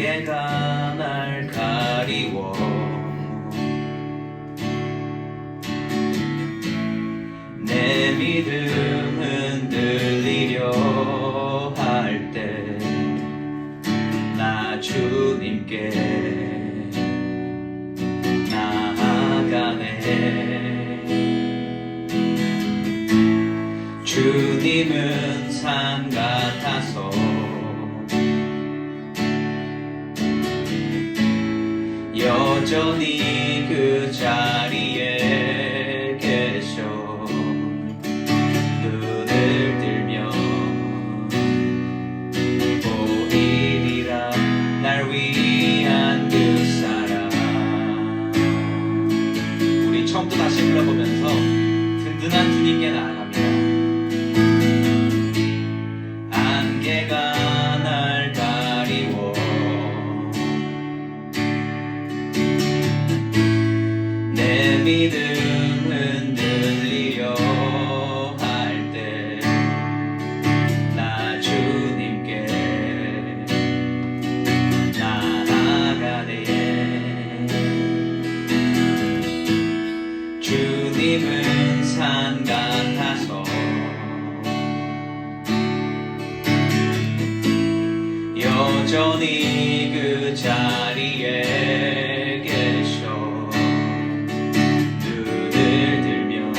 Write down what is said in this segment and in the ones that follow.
안개가 날 가리워 내 믿음 흔들리려 할 때 나 주님께 나아가네. 주님은 산 같아서 여전히 그 자리에 계셔. 눈을 들며 보이리라 날 위한 그 사랑. 우리 처음부터 다시 불러보면서 든든한 주님께 나아갑니다. 안개가 날 가리워 내 믿음 흔들리려 할 때 나 주님께 나아가네. 주님은 산 같아서 여전히 그 자리에 계셔. 눈을 들며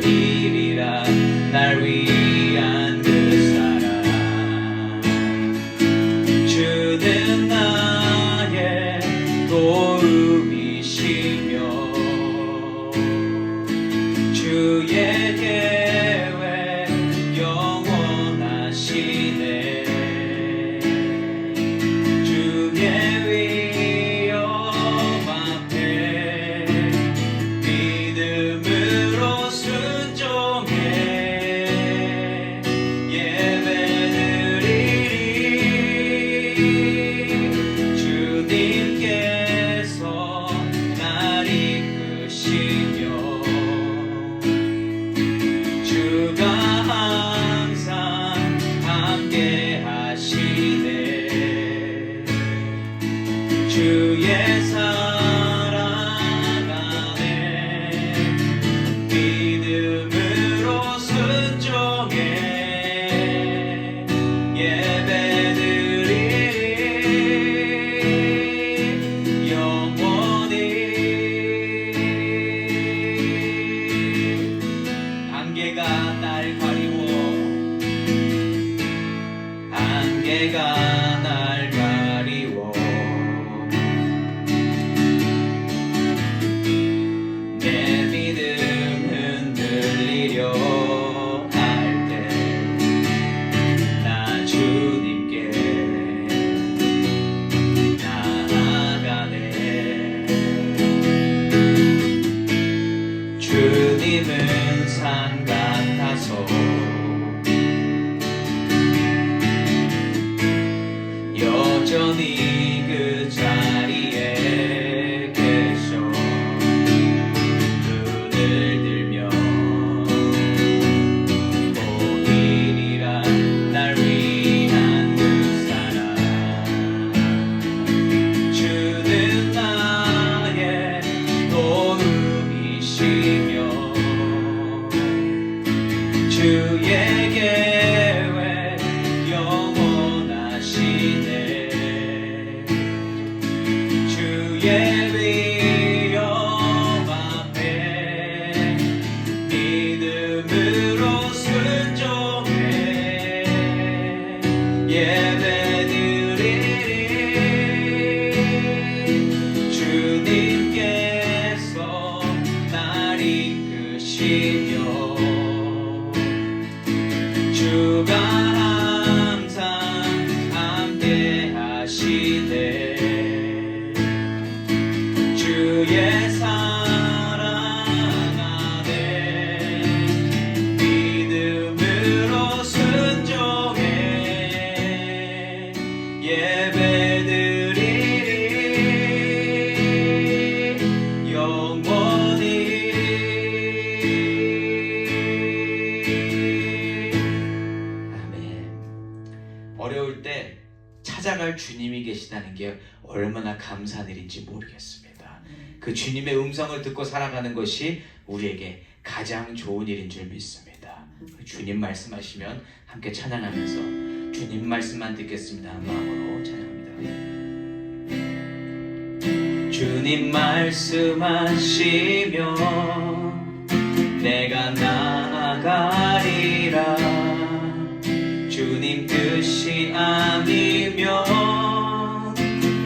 보이리라 날 위한 그 사랑. 주는 나의 도움이시며 주의 계획 영원하시네. 주의 위험 앞에 믿음으로 순종해 예배드리리. 주님께서 날 이끄시며 주가 항상 함께 하시네. 주의 사랑 안에 믿음으로 순종해 예배드리리. 영원히 안개가 날 가리워 안개가 날 가리워 내 믿음 흔들리려 할 때 나 주님께 나아가네. 주님은 산 같아서 여전히 그 자리에 계셔. 눈을 들며 보이리라 날 위한 그 사랑. 주는 나의 도움이시며 주의 계획 영원하시네. 주의 위험 앞에 믿음으로 순종해 예배드리리. 주님께서 날 이끄시며 주가 항상 함께 하시네. 주의 사랑 안에 믿음으로 순종해 예배드리리. 영원히 주님이 계시다는 게 얼마나 감사한 일인지 모르겠습니다. 그 주님의 음성을 듣고 살아가는 것이 우리에게 가장 좋은 일인 줄 믿습니다. 주님 말씀하시면 함께 찬양하면서 주님 말씀만 듣겠습니다 하는 마음으로 찬양합니다. 주님 말씀하시면 내가 나아가리라. 주님 뜻이 아니면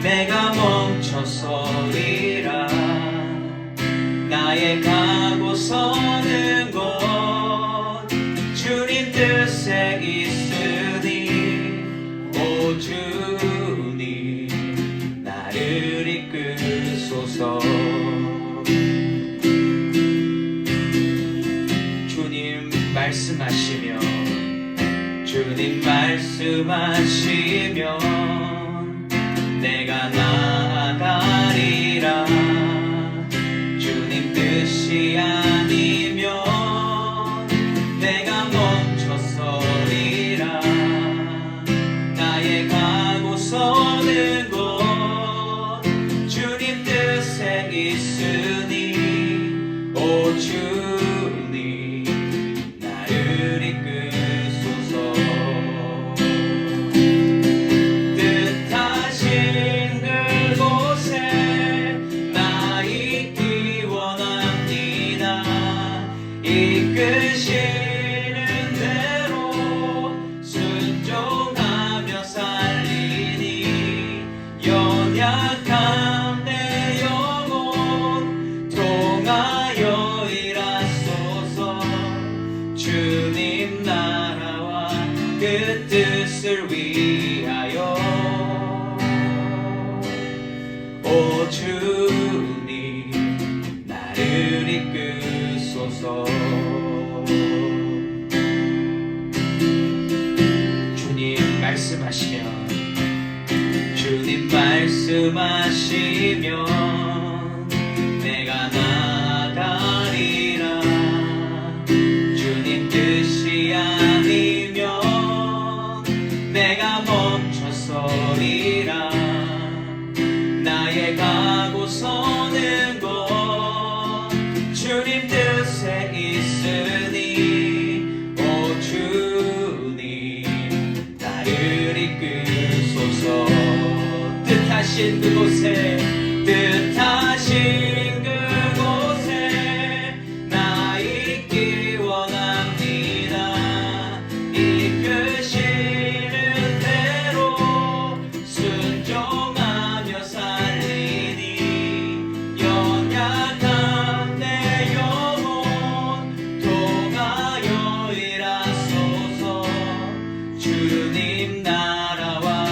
내가 멈춰서리라. 나의 가고 서는 곳 주님 뜻에 있으니 오 주님 나를 이끄소서. 주님 말씀하시면 주님 말씀하시면 내가 나아가리라. 주님 뜻이 아니면 내가 멈춰서리라. 나의 가고 서는 곳 주님 뜻에 있으니 오 주님 나를 이끄소서. 뜻하신 그곳에 나 있기 원합니다. 이끄시는 대로 순종하며 살리니 연약한 내 영혼 통하여 일하소서. 주님 나라와 그 뜻을 위하여 오 주님 나를 이끄소서. 주님 말씀하시면 주님 말씀하시면 내가 나아가리라. 주님 뜻이 아니면 내가 멈춰서리라. 나의 가고 서는 곳 주님 뜻에 있으니 오 주님 나를 이끄소서. 뜻하신 그곳에 뜻하신 그곳에 나 있기 원합니다. 이끄시는 대로 순종하며 살리니 연약한 내 영혼 통하여 일하소서. 주님 나라와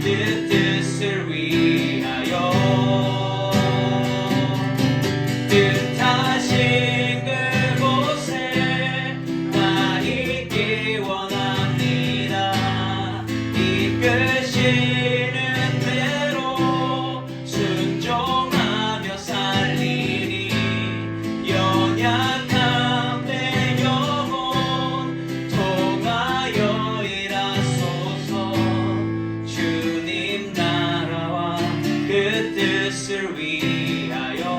그 뜻을 위하여 뜻하신 그곳에 나 있기 원합니다. 이끄시는 대로 순종하며 살리니 연약한 내 영혼 통하여 일하소서. 주님 나라와 그 뜻을 위하여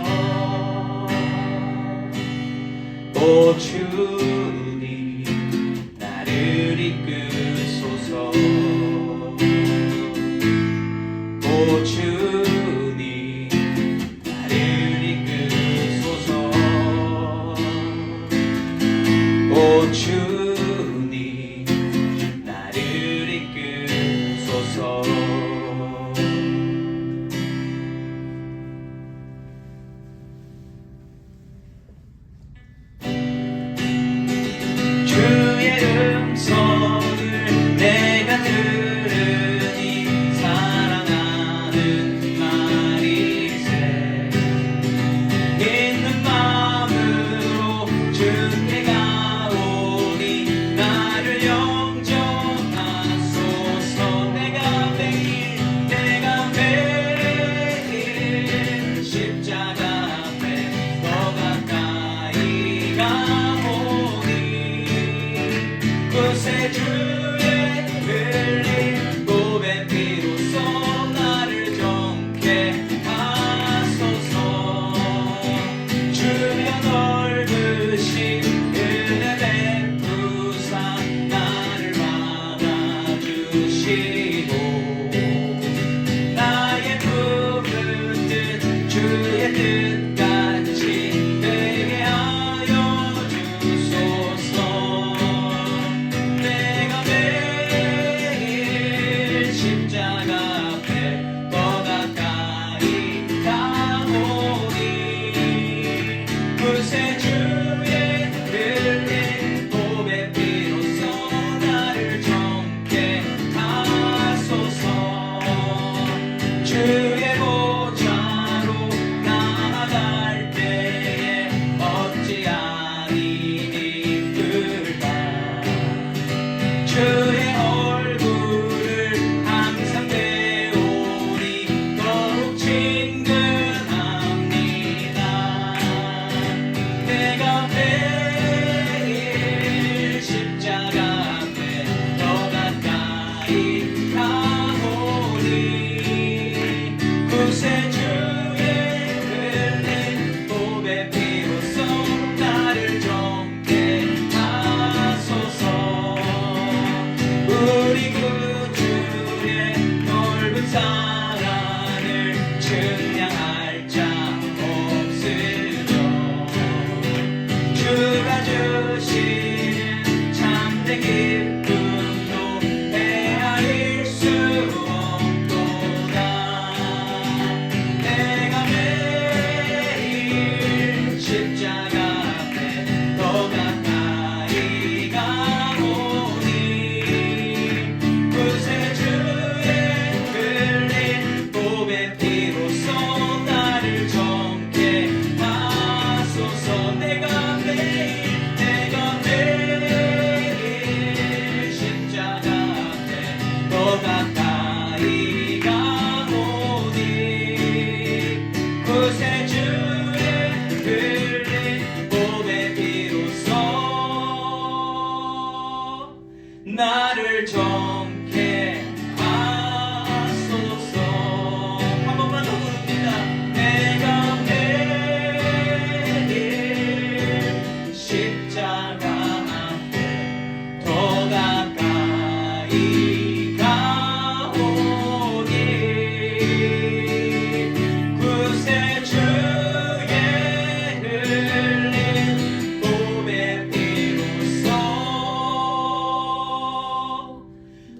오 주님 나를 이끄소서. 오 주님 나를 이끄소서. 오 주님 나를 이끄소서. 주의 음성을 내가 들으니 사랑하는 말이세. 있는 마음으로 주께 가오니 나를 영접하소서. 내가 매일 십자가 앞에 더 가까이 가오니 구세주의 흘린 고백 피로써 구세주의 흘린 보배 피로써 나를 정케 하소서. 주의 보좌로 나아갈 때에 어찌하리 기쁠까. 주의 얼굴을 항상 배우니 더욱 친근합니다. 내가 매일 십자가 앞에 더 가까이 가오니 구세주의 흘린 보배 피로써 나를 정케 하소서. 우리 구주의 넓은 사랑을 증량할 자 없으며 주가 주시는 참된 기쁨도 헤아릴 수 없도다. 내가 매일 십자가 앞에 더 가까이 가오니 구세주의 흘린 보배 피로써 나를 정케 하소서. 내가 매일 십자가 앞에 더 가까이 가오니 구세주의 흘린 보배 피로써 나를 정케 하소서. 한 번만 더 부릅니다. 내가 매일 십자가 앞에 더 가까이 가오니 구세주의 흘린 보배 피로써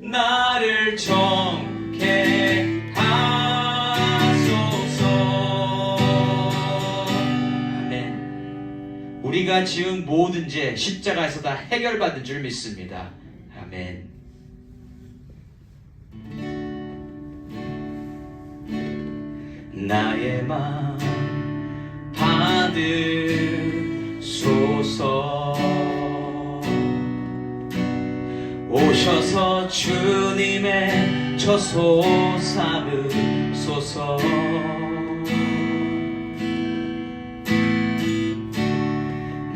나를 정케 하소서. 아멘. 우리가 지은 모든 죄 십자가에서 다 해결받은 줄 믿습니다. 아멘. 나의 맘 받으소서. 오셔서 주님의 처소 삼으소서.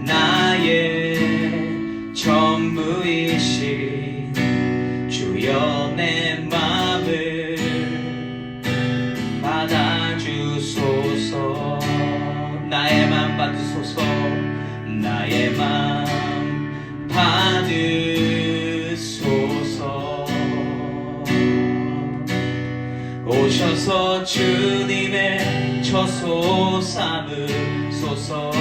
나의 전부이신 주여 내 맘을 받아주소서. 나의 맘 받으소서. 나의 맘 받으소서. 오셔서 주님의 처소 삼으소서.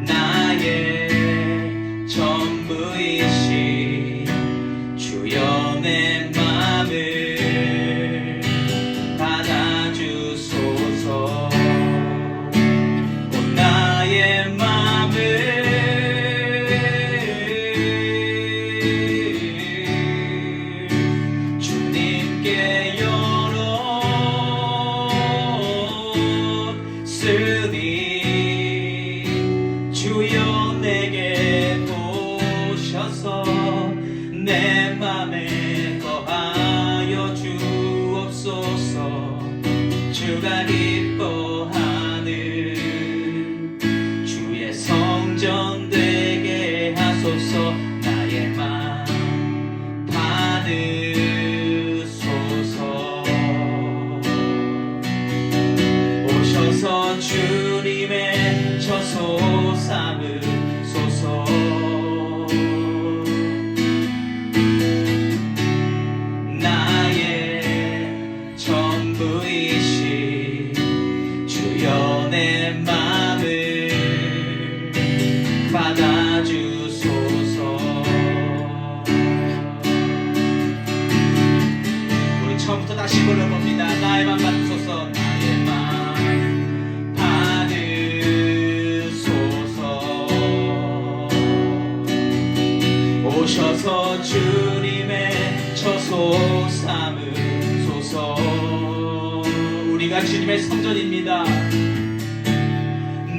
나의 전부이신 주여 내 맘을 받아주소서. 오 나의 맘을 주님께 열었으니 주여 내게 오셔서 내 맘에 거하여 주옵소서. 주가 기뻐하는 주의 성전 되게 하소서. 나의 맘 받으소서. 오셔서 주님의 처소 삼으소서. 나의 전부이신 주여 내 맘을 받아주소서. 우리 처음부터 다시 불러봅니다. 나의 맘 받으소서. 나의 맘 내가 주님의 성전입니다.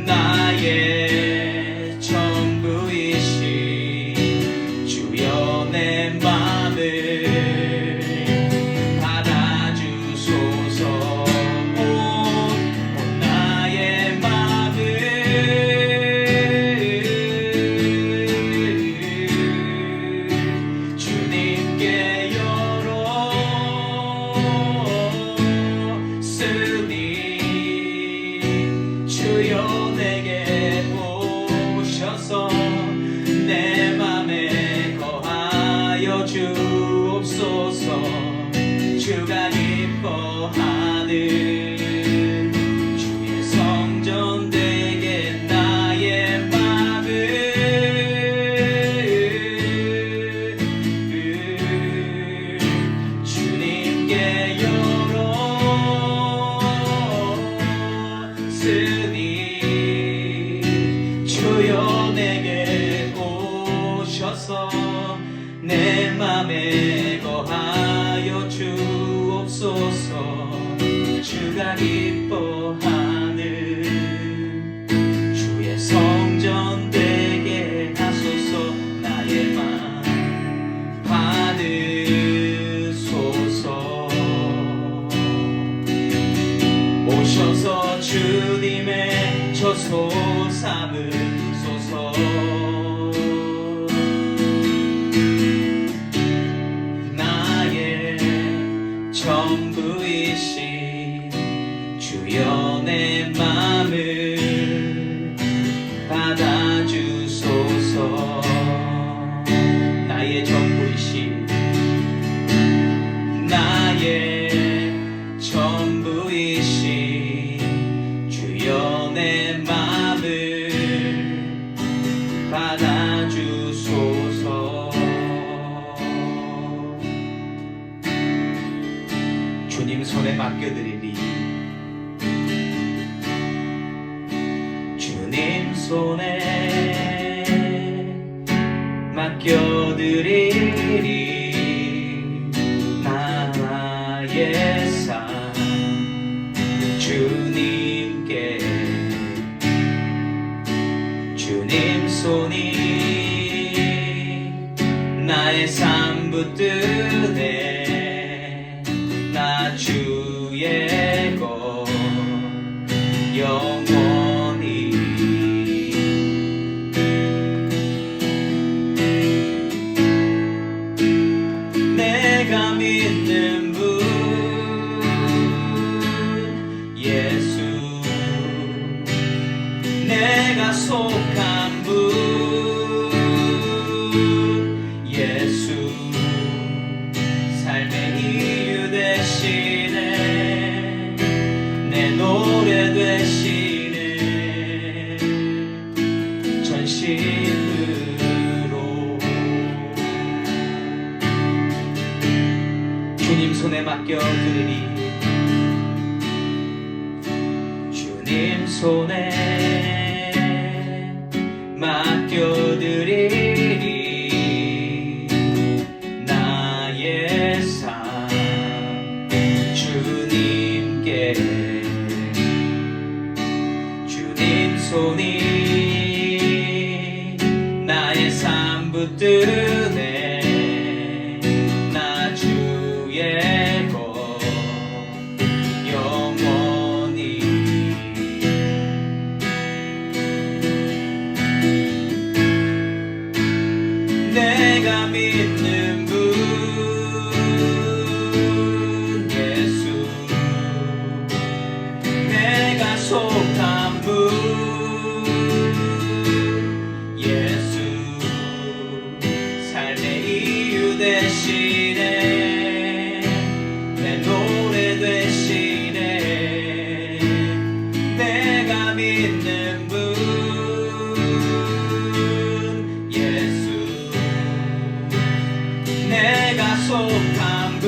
나의 전부이신 주여 내 맘을 받아주소서. 온 나의 맘을 주님께 열었으니 주여 내게 오셔서 내 맘에 거하여 주옵소서. 주가 기뻐하는 주의 성전 되게 나의 맘을 주님께 열었으니 주여 내게 오셔서 내 맘에 거하여 주옵소서. 주가 기뻐하는 주의 성전 되게 하소서. 나의 맘 받으소서. 오셔서 주님의 처소 삼으소서. 나의 전부이신 주여 내 맘을 받아주소서. 나의 전부이신 나의 전부이신 주여 내 맘을 받아주소서. 주님 손에 맡겨드리리. 주님 손에 맡겨드리리. 나의 삶 주님께. 주님 손이 나의 삶 붙드네. 나 주의 것 영원히. 내가 믿는 분 예수. 내가 속한 분 예수. 삶의 이유 되시네. 내 노래 되시네. 전심으로 주님 손에 맡겨드리리. 주님 손에 맡겨드리리. 나의 삶 주님께. 주님 손이 나의 삶 붙드네. 나 주의 것 영원히. 내가 믿는 분 예수. 내가 속한 분 예수. 삶의 이유 되시네. 내 노래 되시네. 내가 믿는 분 예수. 내가 속한 분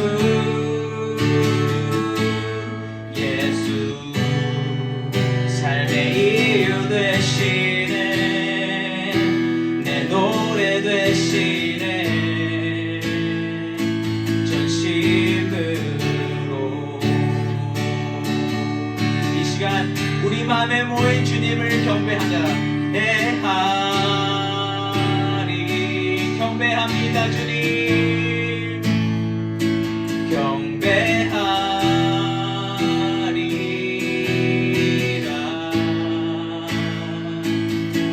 예수. 삶의 시간 우리 마음에 모인 주님을 경배하자. 하리 경배합니다. 주님 경배하리라.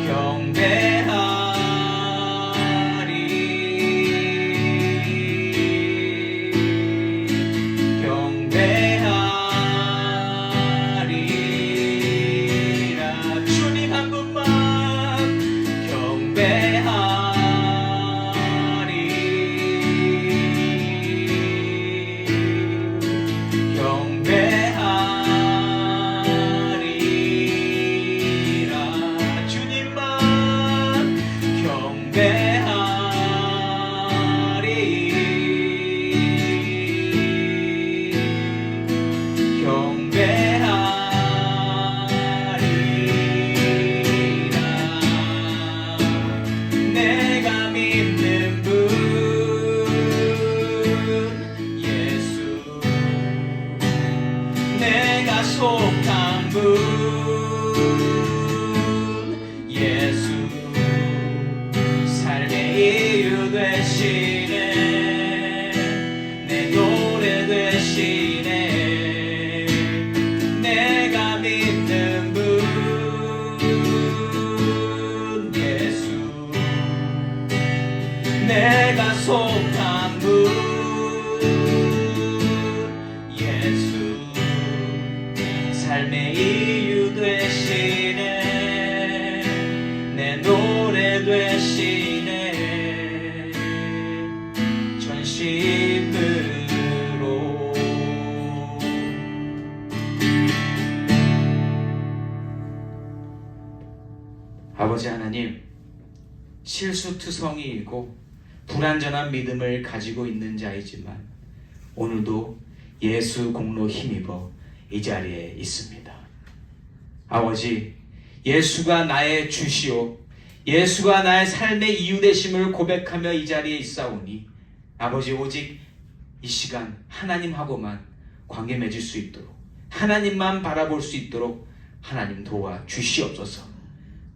경배하리라. 주님 한 분만 경배하리라. 주님만 경배하리라. 내가 믿는 분 예수, 내가 속한 분 예수, 삶의 이유 되시네, 내 노래 되시네. 내가 믿는 분 예수, 내가 속한 분 예수, 삶의 이유 되시네, 내 노래 되시네. 전심으로 아버지 하나님, 실수투성이이고 불완전한 믿음을 가지고 있는 자이지만 오늘도 예수 공로 힘입어 이 자리에 있습니다. 아버지, 예수가 나의 주시오, 예수가 나의 삶의 이유 되심을 고백하며 이 자리에 있사오니 아버지, 오직 이 시간 하나님하고만 관계 맺을 수 있도록, 하나님만 바라볼 수 있도록 하나님 도와 주시옵소서.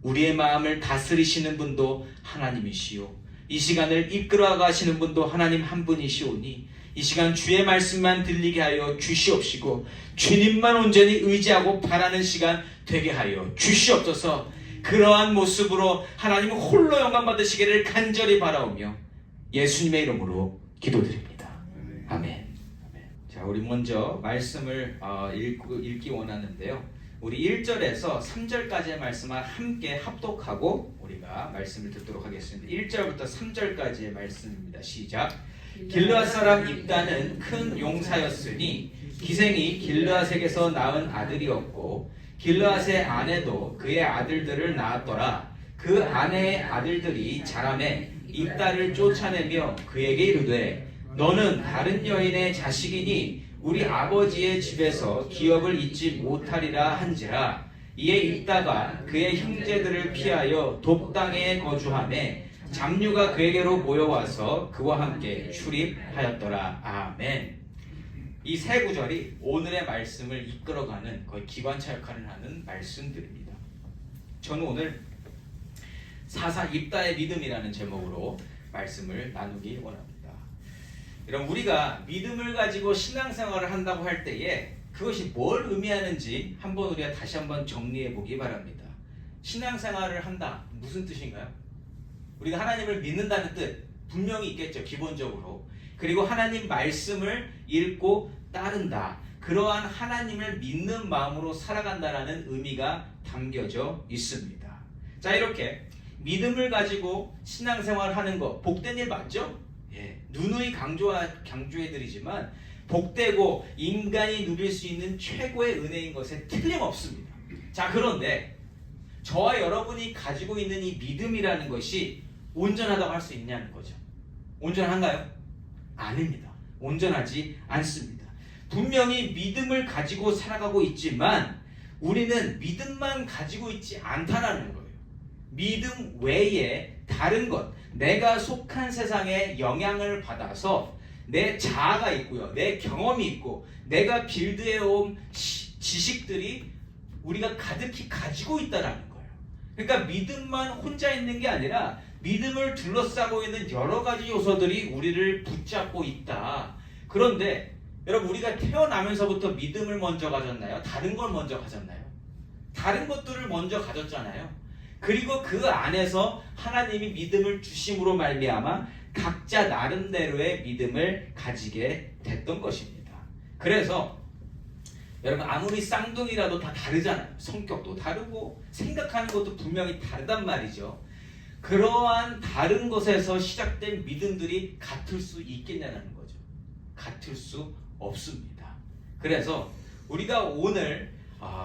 우리의 마음을 다스리시는 분도 하나님이시오, 이 시간을 이끌어 가시는 분도 하나님 한 분이시오니 이 시간 주의 말씀만 들리게 하여 주시옵시고 주님만 온전히 의지하고 바라는 시간 되게 하여 주시옵소서. 그러한 모습으로 하나님 홀로 영광 받으시기를 간절히 바라오며 예수님의 이름으로 기도드립니다. 아멘. 자, 우리 먼저 말씀을 읽기 원하는데요. 우리 1절에서 3절까지의 말씀을 함께 합독하고 우리가 말씀을 듣도록 하겠습니다. 1절부터 3절까지의 말씀입니다. 시작. 길르앗 사람 입다는 큰 용사였으니 기생이 길르앗에게서 낳은 아들이었고 길르앗의 아내도 그의 아들들을 낳았더라. 그 아내의 아들들이 자라매 입다를 쫓아내며 그에게 이르되 너는 다른 여인의 자식이니 우리 아버지의 집에서 기업을 잊지 못하리라 한지라. 이에 입다가 그의 형제들을 피하여 돕당에 거주하매 잡류가 그에게로 모여와서 그와 함께 출입하였더라. 아멘. 이 세 구절이 오늘의 말씀을 이끌어가는 거의 기관차 역할을 하는 말씀들입니다. 저는 오늘 사사 입다의 믿음이라는 제목으로 말씀을 나누기 원합니다. 여러분, 우리가 믿음을 가지고 신앙생활을 한다고 할 때에 그것이 뭘 의미하는지 한번 우리가 다시 한번 정리해 보기 바랍니다. 신앙생활을 한다, 무슨 뜻인가요? 우리가 하나님을 믿는다는 뜻 분명히 있겠죠, 기본적으로. 그리고 하나님 말씀을 읽고 따른다, 그러한 하나님을 믿는 마음으로 살아간다라는 의미가 담겨져 있습니다. 자, 이렇게 믿음을 가지고 신앙생활을 하는 거 복된 일 맞죠? 예, 누누이 강조해드리지만 복되고 인간이 누릴 수 있는 최고의 은혜인 것에 틀림없습니다. 자, 그런데 저와 여러분이 가지고 있는 이 믿음이라는 것이 온전하다고 할 수 있냐는 거죠. 온전한가요? 아닙니다. 온전하지 않습니다. 분명히 믿음을 가지고 살아가고 있지만 우리는 믿음만 가지고 있지 않다라는 거예요. 믿음 외에 다른 것, 내가 속한 세상에 영향을 받아서 내 자아가 있고요, 내 경험이 있고 내가 빌드해온 지식들이 우리가 가득히 가지고 있다라는 거예요. 그러니까 믿음만 혼자 있는 게 아니라 믿음을 둘러싸고 있는 여러 가지 요소들이 우리를 붙잡고 있다. 그런데 여러분, 우리가 태어나면서부터 믿음을 먼저 가졌나요? 다른 걸 먼저 가졌나요? 다른 것들을 먼저 가졌잖아요. 그리고 그 안에서 하나님이 믿음을 주심으로 말미암아 각자 나름대로의 믿음을 가지게 됐던 것입니다. 그래서 여러분, 아무리 쌍둥이라도 다 다르잖아요. 성격도 다르고 생각하는 것도 분명히 다르단 말이죠. 그러한 다른 것에서 시작된 믿음들이 같을 수 있겠냐는 거죠. 같을 수 없습니다. 그래서 우리가 오늘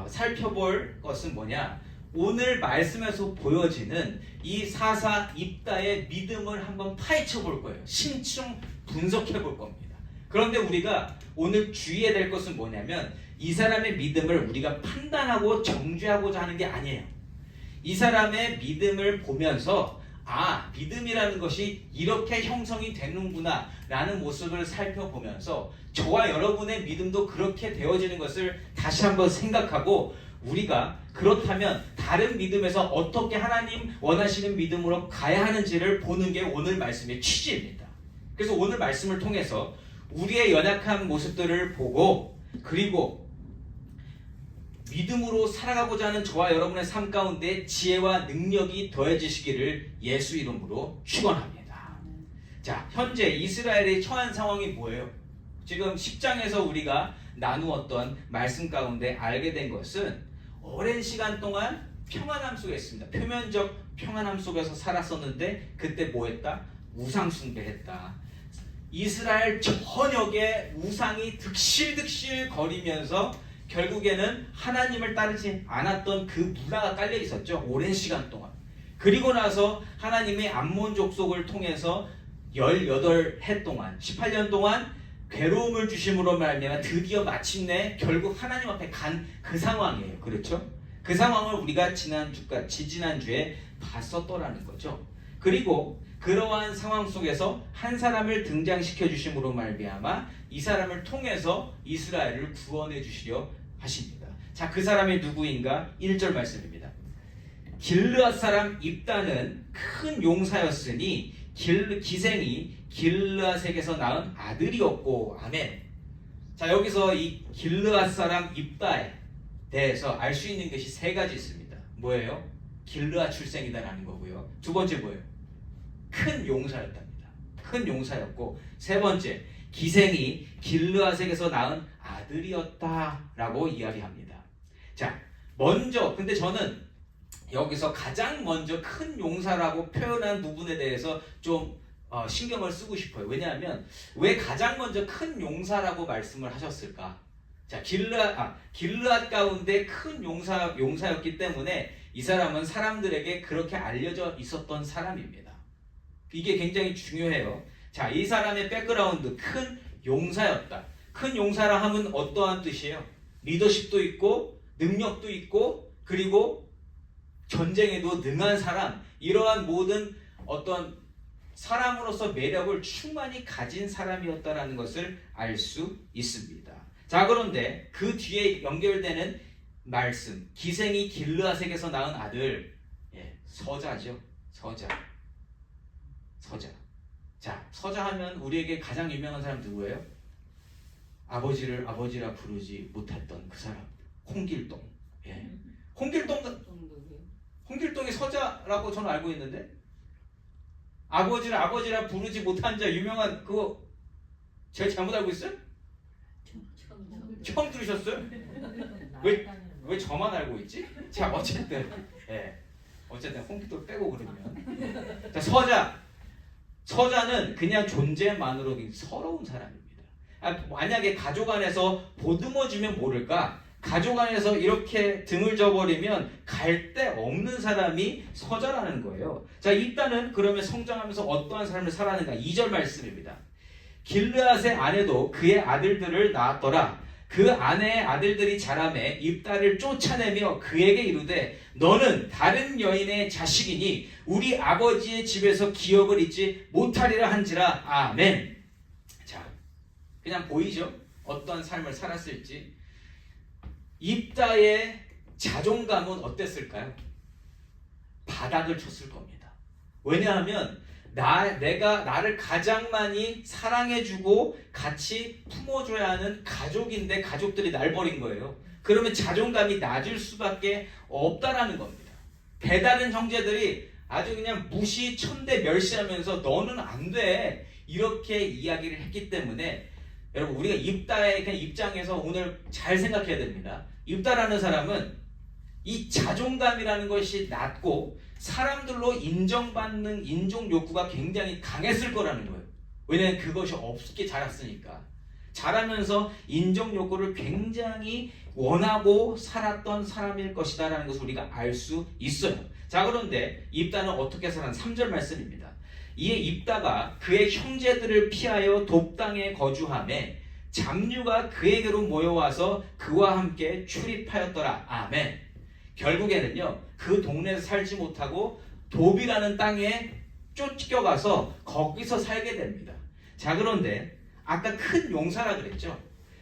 살펴볼 것은 뭐냐? 오늘 말씀에서 보여지는 이 사사 입다의 믿음을 한번 파헤쳐 볼 거예요. 심층 분석해 볼 겁니다. 그런데 우리가 오늘 주의해야 될 것은 뭐냐면, 이 사람의 믿음을 우리가 판단하고 정죄하고자 하는 게 아니에요. 이 사람의 믿음을 보면서 믿음이라는 것이 이렇게 형성이 되는구나 라는 모습을 살펴보면서 저와 여러분의 믿음도 그렇게 되어지는 것을 다시 한번 생각하고, 우리가 그렇다면 다른 믿음에서 어떻게 하나님 원하시는 믿음으로 가야 하는지를 보는 게 오늘 말씀의 취지입니다. 그래서 오늘 말씀을 통해서 우리의 연약한 모습들을 보고, 그리고 믿음으로 살아가고자 하는 저와 여러분의 삶 가운데 지혜와 능력이 더해지시기를 예수 이름으로 축원합니다. 자, 현재 이스라엘이 처한 상황이 뭐예요? 지금 10장에서 우리가 나누었던 말씀 가운데 알게 된 것은 오랜 시간 동안 평안함 속에 있습니다. 표면적 평안함 속에서 살았었는데 그때 뭐 했다? 우상 숭배했다. 이스라엘 전역에 우상이 득실득실 거리면서 결국에는 하나님을 따르지 않았던 그 문화가 깔려 있었죠. 오랜 시간 동안. 그리고 나서 하나님의 암몬 족속을 통해서 18해 동안, 18년 동안 괴로움을 주심으로 말미암아 드디어 마침내 결국 하나님 앞에 간 그 상황이에요. 그렇죠? 그 상황을 우리가 지지난주에 봤었더라는 거죠. 그리고 그러한 상황 속에서 한 사람을 등장시켜 주심으로 말미암아 이 사람을 통해서 이스라엘을 구원해 주시려 하십니다. 자, 그 사람이 누구인가? 1절 말씀입니다. 길르앗 사람 입다는 큰 용사였으니 기생이 길르앗에게서 낳은 아들이었고. 아멘. 자, 여기서 이 길르앗 사람 입다에 대해서 알 수 있는 것이 세 가지 있습니다. 뭐예요? 길르앗 출생이다라는 거고요. 두 번째 뭐예요? 큰 용사였답니다. 큰 용사였고, 세 번째, 기생이 길르앗에게서 낳은 아들이었다라고 이야기합니다. 자, 먼저 근데 저는 여기서 가장 먼저 큰 용사라고 표현한 부분에 대해서 좀 신경을 쓰고 싶어요. 왜냐하면 왜 가장 먼저 큰 용사라고 말씀을 하셨을까? 자, 길르앗 가운데 큰 용사였기 때문에 이 사람은 사람들에게 그렇게 알려져 있었던 사람입니다. 이게 굉장히 중요해요. 자, 이 사람의 백그라운드, 큰 용사였다. 큰 용사라 하면 어떠한 뜻이에요? 리더십도 있고 능력도 있고 그리고 전쟁에도 능한 사람, 이러한 모든 어떤 사람으로서 매력을 충만히 가진 사람이었다라는 것을 알 수 있습니다. 자, 그런데 그 뒤에 연결되는 말씀, 기생이 길르앗에게서 낳은 아들, 서자죠. 서자. 자, 서자 하면 우리에게 가장 유명한 사람 누구예요? 아버지를 아버지라 부르지 못했던 그 사람, 홍길동. 홍길동이 서자라고 저는 알고 있는데, 아버지를 아버지라 부르지 못한 자, 유명한 그거 제가 잘못 알고 있어요? 처음 들으셨어요? 왜 저만 알고 있지? 자, 어쨌든 홍길동 빼고 그러면, 자, 서자는 그냥 존재만으로 서러운 사람입니다. 만약에 가족 안에서 보듬어주면 모를까, 가족 안에서 이렇게 등을 져버리면 갈 데 없는 사람이 서자라는 거예요. 자, 입다는 그러면 성장하면서 어떠한 삶을 살았는가? 2절 말씀입니다. 길르앗의 아내도 그의 아들들을 낳았더라. 그 아내의 아들들이 자라매 입다를 쫓아내며 그에게 이르되 너는 다른 여인의 자식이니 우리 아버지의 집에서 기업을 잊지 못하리라 한지라. 아멘. 자, 그냥 보이죠? 어떤 삶을 살았을지. 입다의 자존감은 어땠을까요? 바닥을 쳤을 겁니다. 왜냐하면 내가 나를 가장 많이 사랑해주고 같이 품어줘야 하는 가족인데 가족들이 날 버린 거예요. 그러면 자존감이 낮을 수밖에 없다라는 겁니다. 배다른 형제들이 아주 그냥 무시 천대 멸시하면서 너는 안 돼 이렇게 이야기를 했기 때문에 여러분 우리가 입다의 입장에서 오늘 잘 생각해야 됩니다. 입다라는 사람은 이 자존감이라는 것이 낮고 사람들로 인정받는 인종 욕구가 굉장히 강했을 거라는 거예요. 왜냐하면 그것이 없게 자랐으니까. 자라면서 인정 욕구를 굉장히 원하고 살았던 사람일 것이다 라는 것을 우리가 알 수 있어요. 자, 그런데 입다는 어떻게 살았나? 3절 말씀입니다. 이에 입다가 그의 형제들을 피하여 돕당에 거주하매 잡류가 그에게로 모여와서 그와 함께 출입하였더라. 아멘. 결국에는요, 그 동네에서 살지 못하고 돕이라는 땅에 쫓겨가서 거기서 살게 됩니다. 자, 그런데 아까 큰 용사라 그랬죠.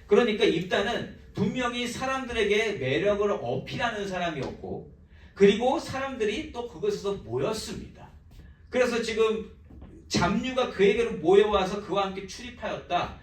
그러니까 입다는 분명히 사람들에게 매력을 어필하는 사람이었고, 그리고 사람들이 또 그것에서 모였습니다. 그래서 지금 잡류가 그에게로 모여와서 그와 함께 출입하였다.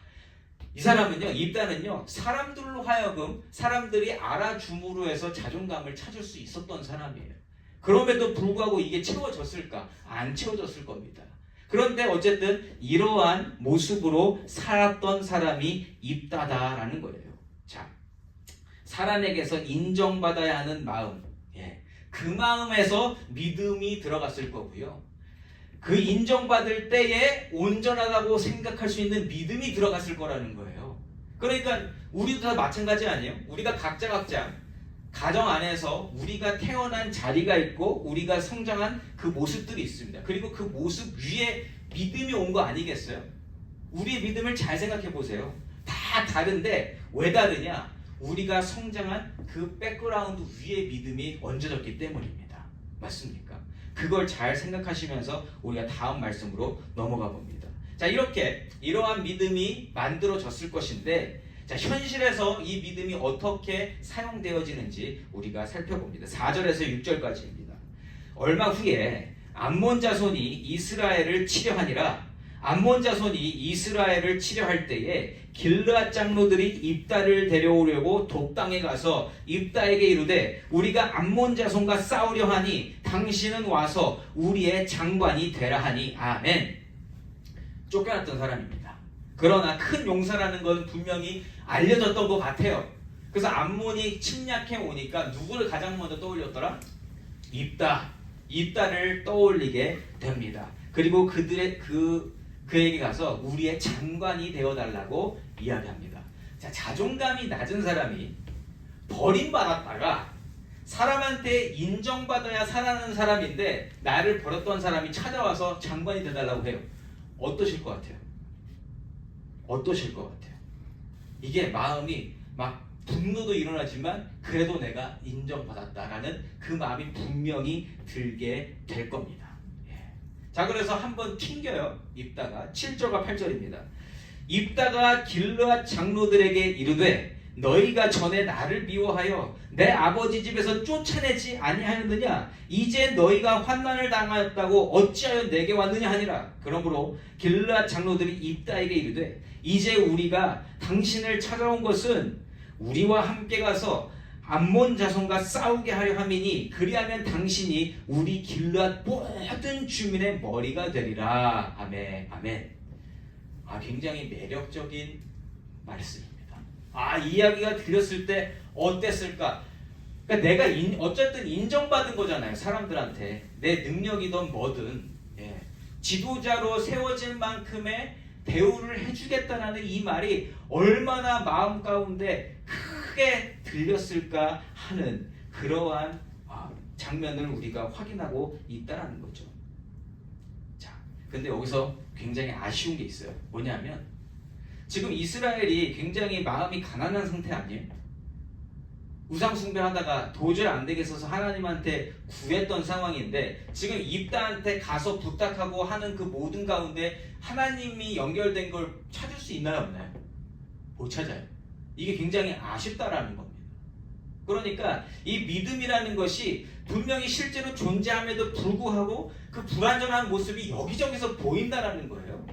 이 사람은요, 입다는요, 사람들로 하여금 사람들이 알아줌으로 해서 자존감을 찾을 수 있었던 사람이에요. 그럼에도 불구하고 이게 채워졌을까? 안 채워졌을 겁니다. 그런데 어쨌든 이러한 모습으로 살았던 사람이 입다다라는 거예요. 자, 사람에게서 인정받아야 하는 마음, 그 마음에서 믿음이 들어갔을 거고요. 그 인정받을 때에 온전하다고 생각할 수 있는 믿음이 들어갔을 거라는 거예요. 그러니까 우리도 다 마찬가지 아니에요? 우리가 각자 가정 안에서 우리가 태어난 자리가 있고 우리가 성장한 그 모습들이 있습니다. 그리고 그 모습 위에 믿음이 온 거 아니겠어요? 우리의 믿음을 잘 생각해 보세요. 다 다른데 왜 다르냐? 우리가 성장한 그 백그라운드 위에 믿음이 얹어졌기 때문입니다. 맞습니까? 그걸 잘 생각하시면서 우리가 다음 말씀으로 넘어가 봅니다. 자, 이러한 믿음이 만들어졌을 것인데, 자, 현실에서 이 믿음이 어떻게 사용되어지는지 우리가 살펴봅니다. 4절에서 6절까지입니다. 얼마 후에 암몬 자손이 이스라엘을 치려하니라. 암몬 자손이 이스라엘을 치려할 때에 길르앗 장로들이 입다를 데려오려고 돕당에 가서 입다에게 이르되 우리가 암몬 자손과 싸우려 하니 당신은 와서 우리의 장관이 되라 하니. 아멘. 쫓겨났던 사람입니다. 그러나 큰 용사라는 건 분명히 알려졌던 것 같아요. 그래서 암몬이 침략해 오니까 누구를 가장 먼저 떠올렸더라? 입다를 떠올리게 됩니다. 그리고 그에게 가서 우리의 장관이 되어달라고 이야기합니다. 자, 자존감이 낮은 사람이 버림받았다가 사람한테 인정받아야 살아가는 사람인데 나를 버렸던 사람이 찾아와서 장관이 되달라고 해요. 어떠실 것 같아요? 어떠실 것 같아요? 이게 마음이 막 분노도 일어나지만 그래도 내가 인정받았다라는 그 마음이 분명히 들게 될 겁니다. 자, 그래서 한번 튕겨요. 입다가 7절과 8절입니다. 입다가 길르앗 장로들에게 이르되 너희가 전에 나를 미워하여 내 아버지 집에서 쫓아내지 아니하였느냐? 이제 너희가 환난을 당하였다고 어찌하여 내게 왔느냐 하니라. 그러므로 길르앗 장로들이 입다에게 이르되 이제 우리가 당신을 찾아온 것은 우리와 함께 가서 암몬 자손과 싸우게 하려 함이니 그리하면 당신이 우리 길르앗 모든 주민의 머리가 되리라. 아멘. 아멘. 굉장히 매력적인 말씀입니다. 이 이야기가 들렸을 때 어땠을까? 그러니까 내가 어쨌든 인정받은 거잖아요. 사람들한테 내 능력이든 뭐든 지도자로 세워질 만큼의 대우를 해주겠다라는 이 말이 얼마나 마음 가운데 크게 들렸을까 하는 그러한 장면을 우리가 확인하고 있다라는 거죠. 자, 근데 여기서 굉장히 아쉬운 게 있어요. 뭐냐면 지금 이스라엘이 굉장히 마음이 가난한 상태 아니에요? 우상 숭배하다가 도저히 안 되겠어서 하나님한테 구했던 상황인데 지금 입다한테 가서 부탁하고 하는 그 모든 가운데 하나님이 연결된 걸 찾을 수 있나요, 없나요? 못 찾아요. 이게 굉장히 아쉽다라는 겁니다. 그러니까 이 믿음이라는 것이 분명히 실제로 존재함에도 불구하고 그 불완전한 모습이 여기저기서 보인다라는 거예요.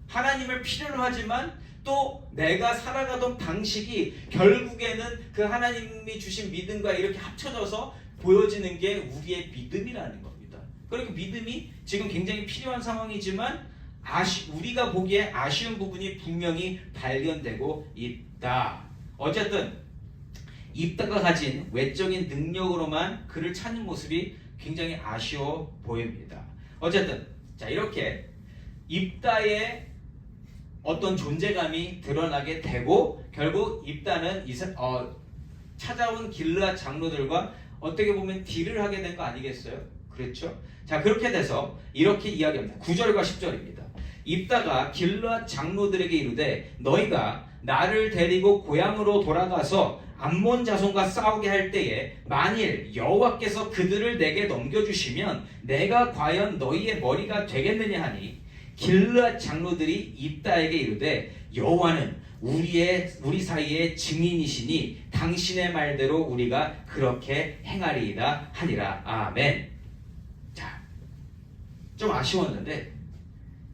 하나님을 필요로 하지만 또 내가 살아가던 방식이 결국에는 그 하나님이 주신 믿음과 이렇게 합쳐져서 보여지는 게 우리의 믿음이라는 겁니다. 그러니까 믿음이 지금 굉장히 필요한 상황이지만 우리가 보기에 아쉬운 부분이 분명히 발견되고 있다. 어쨌든 입다가 가진 외적인 능력으로만 그를 찾는 모습이 굉장히 아쉬워 보입니다. 어쨌든 자, 이렇게 입다의 어떤 존재감이 드러나게 되고 결국 입다는 찾아온 길르앗 장로들과 어떻게 보면 딜을 하게 된 거 아니겠어요? 그렇죠? 자, 그렇게 돼서 이렇게 이야기합니다. 9절과 10절입니다. 입다가 길르앗 장로들에게 이르되 너희가 나를 데리고 고향으로 돌아가서 암몬 자손과 싸우게 할 때에 만일 여호와께서 그들을 내게 넘겨주시면 내가 과연 너희의 머리가 되겠느냐 하니 길르앗 장로들이 입다에게 이르되 여호와는 우리 사이의 증인이시니 당신의 말대로 우리가 그렇게 행하리이다 하니라. 아멘. 자, 좀 아쉬웠는데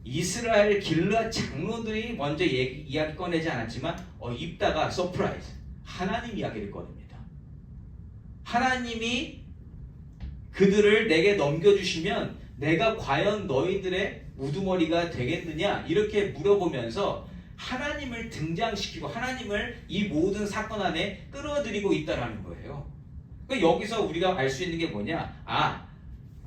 이스라엘 길르앗 장로들이 먼저 이야기 꺼내지 않았지만 입다가 서프라이즈 하나님 이야기를 꺼냅니다. 하나님이 그들을 내게 넘겨주시면 내가 과연 너희들의 우두머리가 되겠느냐 이렇게 물어보면서 하나님을 등장시키고 하나님을 이 모든 사건 안에 끌어들이고 있다는 거예요. 그러니까 여기서 우리가 알 수 있는 게 뭐냐?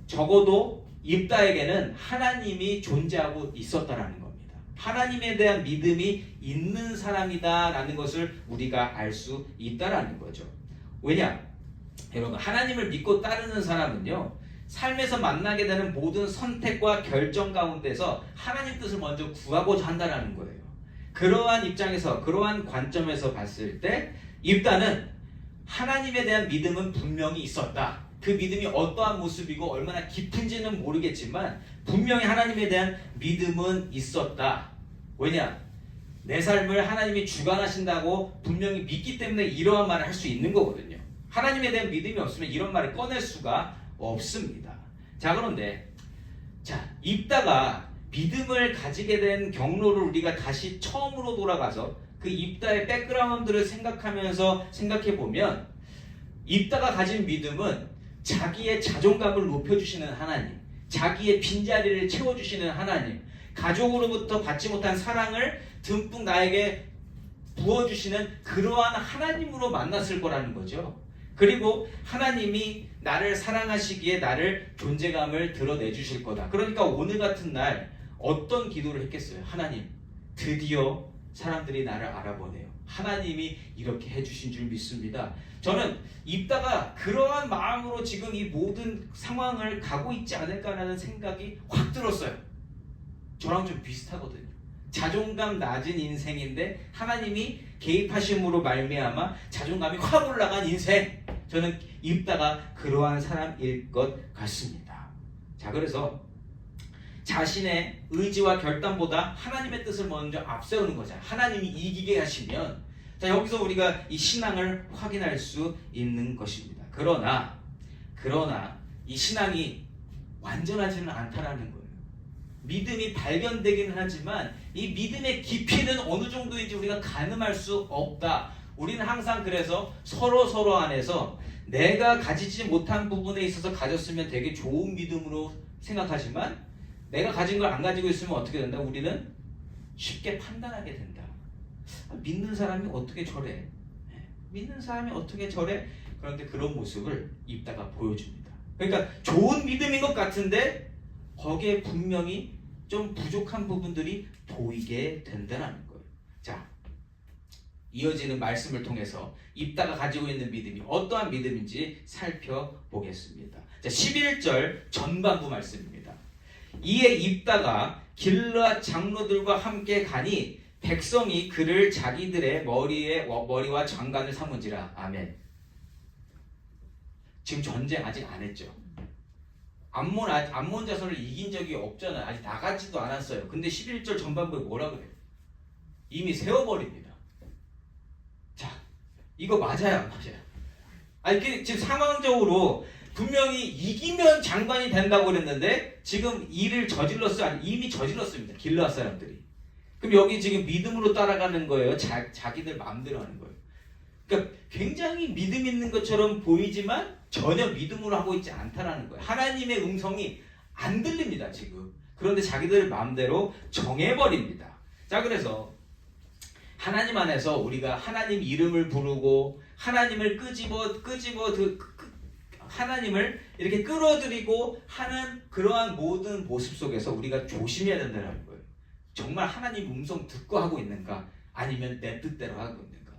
적어도 입다에게는 하나님이 존재하고 있었다라는 겁니다. 하나님에 대한 믿음이 있는 사람이다라는 것을 우리가 알 수 있다라는 거죠. 왜냐? 여러분, 하나님을 믿고 따르는 사람은요, 삶에서 만나게 되는 모든 선택과 결정 가운데서 하나님 뜻을 먼저 구하고자 한다라는 거예요. 그러한 입장에서, 그러한 관점에서 봤을 때 입다는 하나님에 대한 믿음은 분명히 있었다. 그 믿음이 어떠한 모습이고 얼마나 깊은지는 모르겠지만 분명히 하나님에 대한 믿음은 있었다. 왜냐? 내 삶을 하나님이 주관하신다고 분명히 믿기 때문에 이러한 말을 할 수 있는 거거든요. 하나님에 대한 믿음이 없으면 이런 말을 꺼낼 수가 없습니다. 자, 그런데 입다가 믿음을 가지게 된 경로를 우리가 다시 처음으로 돌아가서 그 입다의 백그라운드를 생각해 보면 입다가 가진 믿음은 자기의 자존감을 높여주시는 하나님, 자기의 빈자리를 채워주시는 하나님, 가족으로부터 받지 못한 사랑을 듬뿍 나에게 부어주시는 그러한 하나님으로 만났을 거라는 거죠. 그리고 하나님이 나를 사랑하시기에 나를 존재감을 드러내 주실 거다. 그러니까 오늘 같은 날 어떤 기도를 했겠어요? 하나님, 드디어 사람들이 나를 알아보네요. 하나님이 이렇게 해주신 줄 믿습니다. 저는 입다가 그러한 마음으로 지금 이 모든 상황을 가고 있지 않을까라는 생각이 확 들었어요. 저랑 좀 비슷하거든요. 자존감 낮은 인생인데 하나님이 개입하심으로 말미암아 자존감이 확 올라간 인생. 저는 입다가 그러한 사람일 것 같습니다. 자, 그래서 자신의 의지와 결단보다 하나님의 뜻을 먼저 앞세우는 거잖아요. 하나님이 이기게 하시면, 자, 여기서 우리가 이 신앙을 확인할 수 있는 것입니다. 그러나 이 신앙이 완전하지는 않다라는 거예요. 믿음이 발견되기는 하지만 이 믿음의 깊이는 어느 정도인지 우리가 가늠할 수 없다. 우리는 항상 그래서 서로 안에서 내가 가지지 못한 부분에 있어서 가졌으면 되게 좋은 믿음으로 생각하지만 내가 가진 걸 안 가지고 있으면 어떻게 된다? 우리는 쉽게 판단하게 된다. 믿는 사람이 어떻게 저래? 믿는 사람이 어떻게 저래? 그런데 그런 모습을 입다가 보여줍니다. 그러니까 좋은 믿음인 것 같은데 거기에 분명히 좀 부족한 부분들이 보이게 된다는 거예요. 자, 이어지는 말씀을 통해서 입다가 가지고 있는 믿음이 어떠한 믿음인지 살펴보겠습니다. 자, 11절 전반부 말씀입니다. 이에 입다가 길르앗 장로들과 함께 가니 백성이 그를 자기들의 머리와 장관을 삼은지라. 아멘. 지금 전쟁 아직 안 했죠. 암몬 자손을 이긴 적이 없잖아요. 아직 나가지도 않았어요. 근데 11절 전반부에 뭐라 그래요? 이미 세워버립니다. 자, 이거 맞아요, 안 맞아요? 아니 지금 상황적으로 분명히 이기면 장관이 된다고 그랬는데 지금 일을 저질렀어요? 아니 이미 저질렀습니다. 길르앗 사람들이. 그럼 여기 지금 믿음으로 따라가는 거예요? 자기들 마음대로 하는 거예요? 그러니까 굉장히 믿음 있는 것처럼 보이지만 전혀 믿음으로 하고 있지 않다라는 거예요. 하나님의 음성이 안 들립니다 지금. 그런데 자기들 마음대로 정해버립니다. 자, 그래서 하나님 안에서 우리가 하나님 이름을 부르고 하나님을 하나님을 이렇게 끌어들이고 하는 그러한 모든 모습 속에서 우리가 조심해야 된다는 거예요. 정말 하나님 음성 듣고 하고 있는가? 아니면 내 뜻대로 하고 있는가?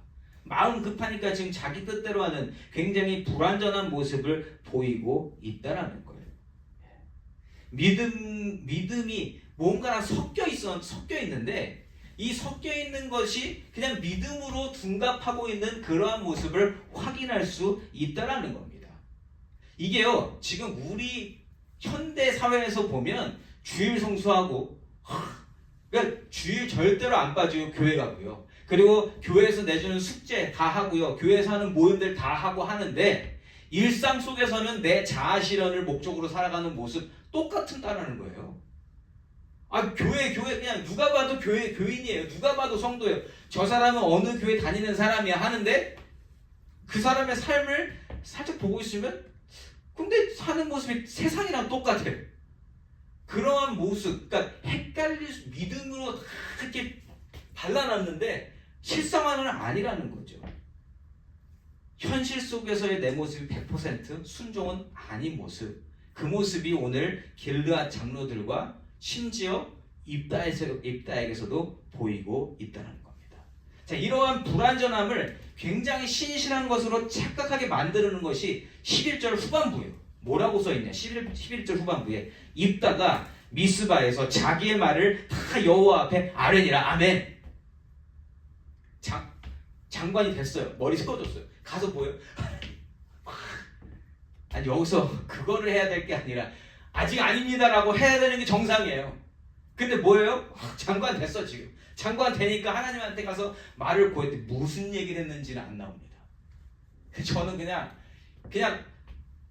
마음 급하니까 지금 자기 뜻대로 하는 굉장히 불완전한 모습을 보이고 있다라는 거예요. 믿음이 뭔가랑 섞여 있는데 이 섞여 있는 것이 그냥 믿음으로 둔갑하고 있는 그러한 모습을 확인할 수 있다라는 겁니다. 이게요, 지금 우리 현대 사회에서 보면 주일 성수하고, 그러니까 주일 절대로 안 빠지고 교회 가고요. 그리고 교회에서 내주는 숙제 다 하고요. 교회에서 하는 모임들 다 하고 하는데 일상 속에서는 내 자아 실현을 목적으로 살아가는 모습 똑같다라는 거예요. 아, 교회 그냥 누가 봐도 교인이에요. 누가 봐도 성도예요. 저 사람은 어느 교회 다니는 사람이야 하는데 그 사람의 삶을 살짝 보고 있으면 근데 사는 모습이 세상이랑 똑같아요. 그러한 모습, 그러니까 믿음으로 이렇게 발라놨는데 실상화는 아니라는 거죠. 현실 속에서의 내 모습이 100% 순종은 아닌 모습. 그 모습이 오늘 길르앗 장로들과 심지어 입다에게서도 보이고 있다는 겁니다. 자, 이러한 불완전함을 굉장히 신실한 것으로 착각하게 만드는 것이 11절 후반부예요. 뭐라고 써있냐? 11절 후반부에 입다가 미스바에서 자기의 말을 다 여호와 앞에 아뢰니라. 아멘. 장관이 됐어요. 머리 세워졌어요. 가서 뭐예요? 아니 여기서 그거를 해야 될 게 아니라 아직 아닙니다라고 해야 되는 게 정상이에요. 근데 뭐예요? 장관 됐어 지금. 장관 되니까 하나님한테 가서 말을 구했더니 무슨 얘기를 했는지는 안 나옵니다. 저는 그냥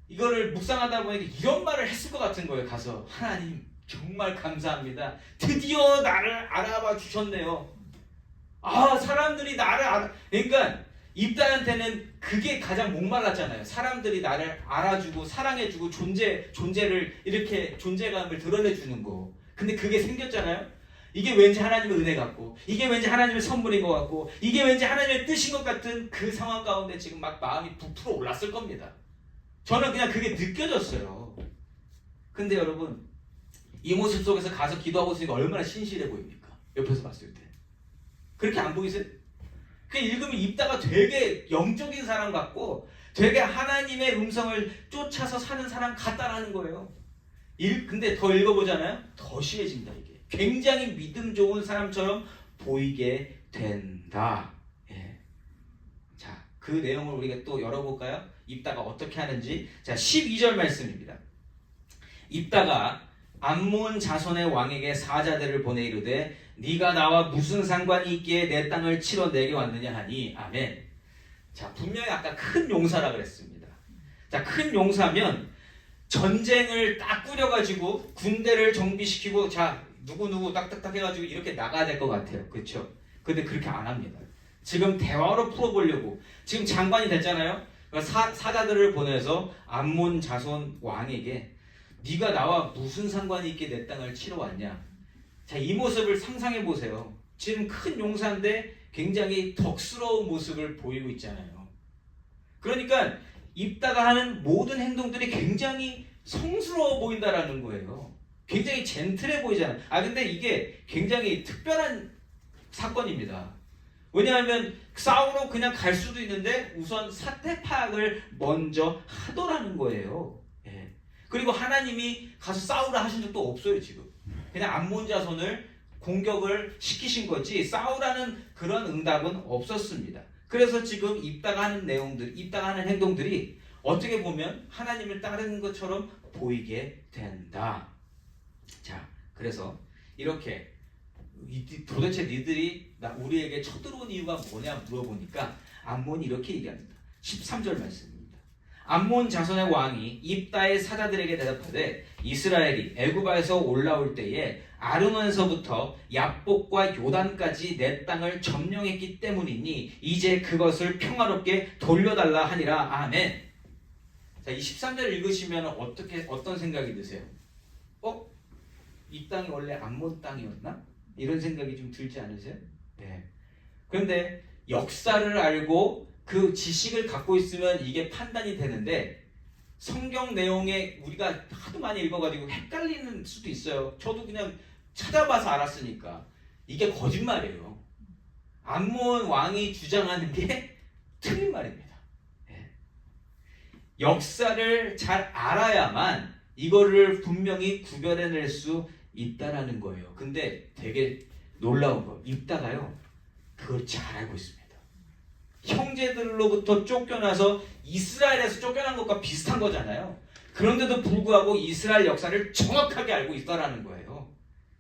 이거를 묵상하다 보니까 이런 말을 했을 것 같은 거예요. 가서 하나님 정말 감사합니다. 드디어 나를 알아봐 주셨네요. 아, 사람들이 나를 그러니까 입다한테는 그게 가장 목말랐잖아요. 사람들이 나를 알아주고 사랑해주고 존재를 이렇게 존재감을 드러내주는 거. 근데 그게 생겼잖아요. 이게 왠지 하나님의 은혜 같고 이게 왠지 하나님의 선물인 것 같고 이게 왠지 하나님의 뜻인 것 같은 그 상황 가운데 지금 막 마음이 부풀어 올랐을 겁니다. 저는 그냥 그게 느껴졌어요. 근데 여러분 이 모습 속에서 가서 기도하고 있으니까 얼마나 신실해 보입니까? 옆에서 봤을 때 그렇게 안 보이세요? 그 읽으면 입다가 되게 영적인 사람 같고 되게 하나님의 음성을 쫓아서 사는 사람 같다라는 거예요. 근데 더 읽어보잖아요. 더 심해집니다. 이게 굉장히 믿음 좋은 사람처럼 보이게 된다. 예. 자, 그 내용을 우리가 또 열어볼까요? 입다가 어떻게 하는지. 자, 12절 말씀입니다. 입다가 암몬 자손의 왕에게 사자들을 보내 이르되 네가 나와 무슨 상관이 있기에 내 땅을 치러 내게 왔느냐 하니. 아멘. 자, 분명히 아까 큰 용사라 그랬습니다. 자, 큰 용사면 전쟁을 딱 꾸려가지고 군대를 정비시키고 자 누구 딱딱딱 해가지고 이렇게 나가야 될 것 같아요. 그렇죠? 근데 그렇게 안 합니다. 지금 대화로 풀어보려고 지금 장관이 됐잖아요. 사자들을 보내서 암몬 자손 왕에게 네가 나와 무슨 상관이 있게 내 땅을 치러 왔냐. 자, 이 모습을 상상해 보세요. 지금 큰 용사인데 굉장히 덕스러운 모습을 보이고 있잖아요. 그러니까 입다가 하는 모든 행동들이 굉장히 성스러워 보인다라는 거예요. 굉장히 젠틀해 보이잖아요. 근데 이게 굉장히 특별한 사건입니다. 왜냐하면 싸우러 그냥 갈 수도 있는데 우선 사태 파악을 먼저 하더라는 거예요. 예. 그리고 하나님이 가서 싸우라 하신 적도 없어요. 지금 그냥 암몬 자손을 공격을 시키신 거지 싸우라는 그런 응답은 없었습니다. 그래서 지금 입다가 하는 행동들이 어떻게 보면 하나님을 따르는 것처럼 보이게 된다. 자, 그래서 이렇게 도대체 니들이 우리에게 쳐들어온 이유가 뭐냐 물어보니까 암몬이 이렇게 얘기합니다. 13절 말씀입니다. 암몬 자손의 왕이 입다의 사자들에게 대답하되 이스라엘이 애굽에서 올라올 때에 아르논에서부터 야복과 요단까지 내 땅을 점령했기 때문이니 이제 그것을 평화롭게 돌려달라 하니라. 아멘. 자, 이 13절 읽으시면 어떤 생각이 드세요? 이 땅이 원래 암몬 땅이었나? 이런 생각이 좀 들지 않으세요? 네. 그런데 역사를 알고 그 지식을 갖고 있으면 이게 판단이 되는데 성경 내용에 우리가 하도 많이 읽어가지고 헷갈리는 수도 있어요. 저도 그냥 찾아봐서 알았으니까 이게 거짓말이에요. 암몬 왕이 주장하는 게 틀린 말입니다. 네. 역사를 잘 알아야만 이거를 분명히 구별해낼 수 있다라는 거예요. 근데 되게 놀라운 거, 입다가요 그걸 잘 알고 있습니다. 형제들로부터 쫓겨나서 이스라엘에서 쫓겨난 것과 비슷한 거잖아요. 그런데도 불구하고 이스라엘 역사를 정확하게 알고 있다라는 거예요.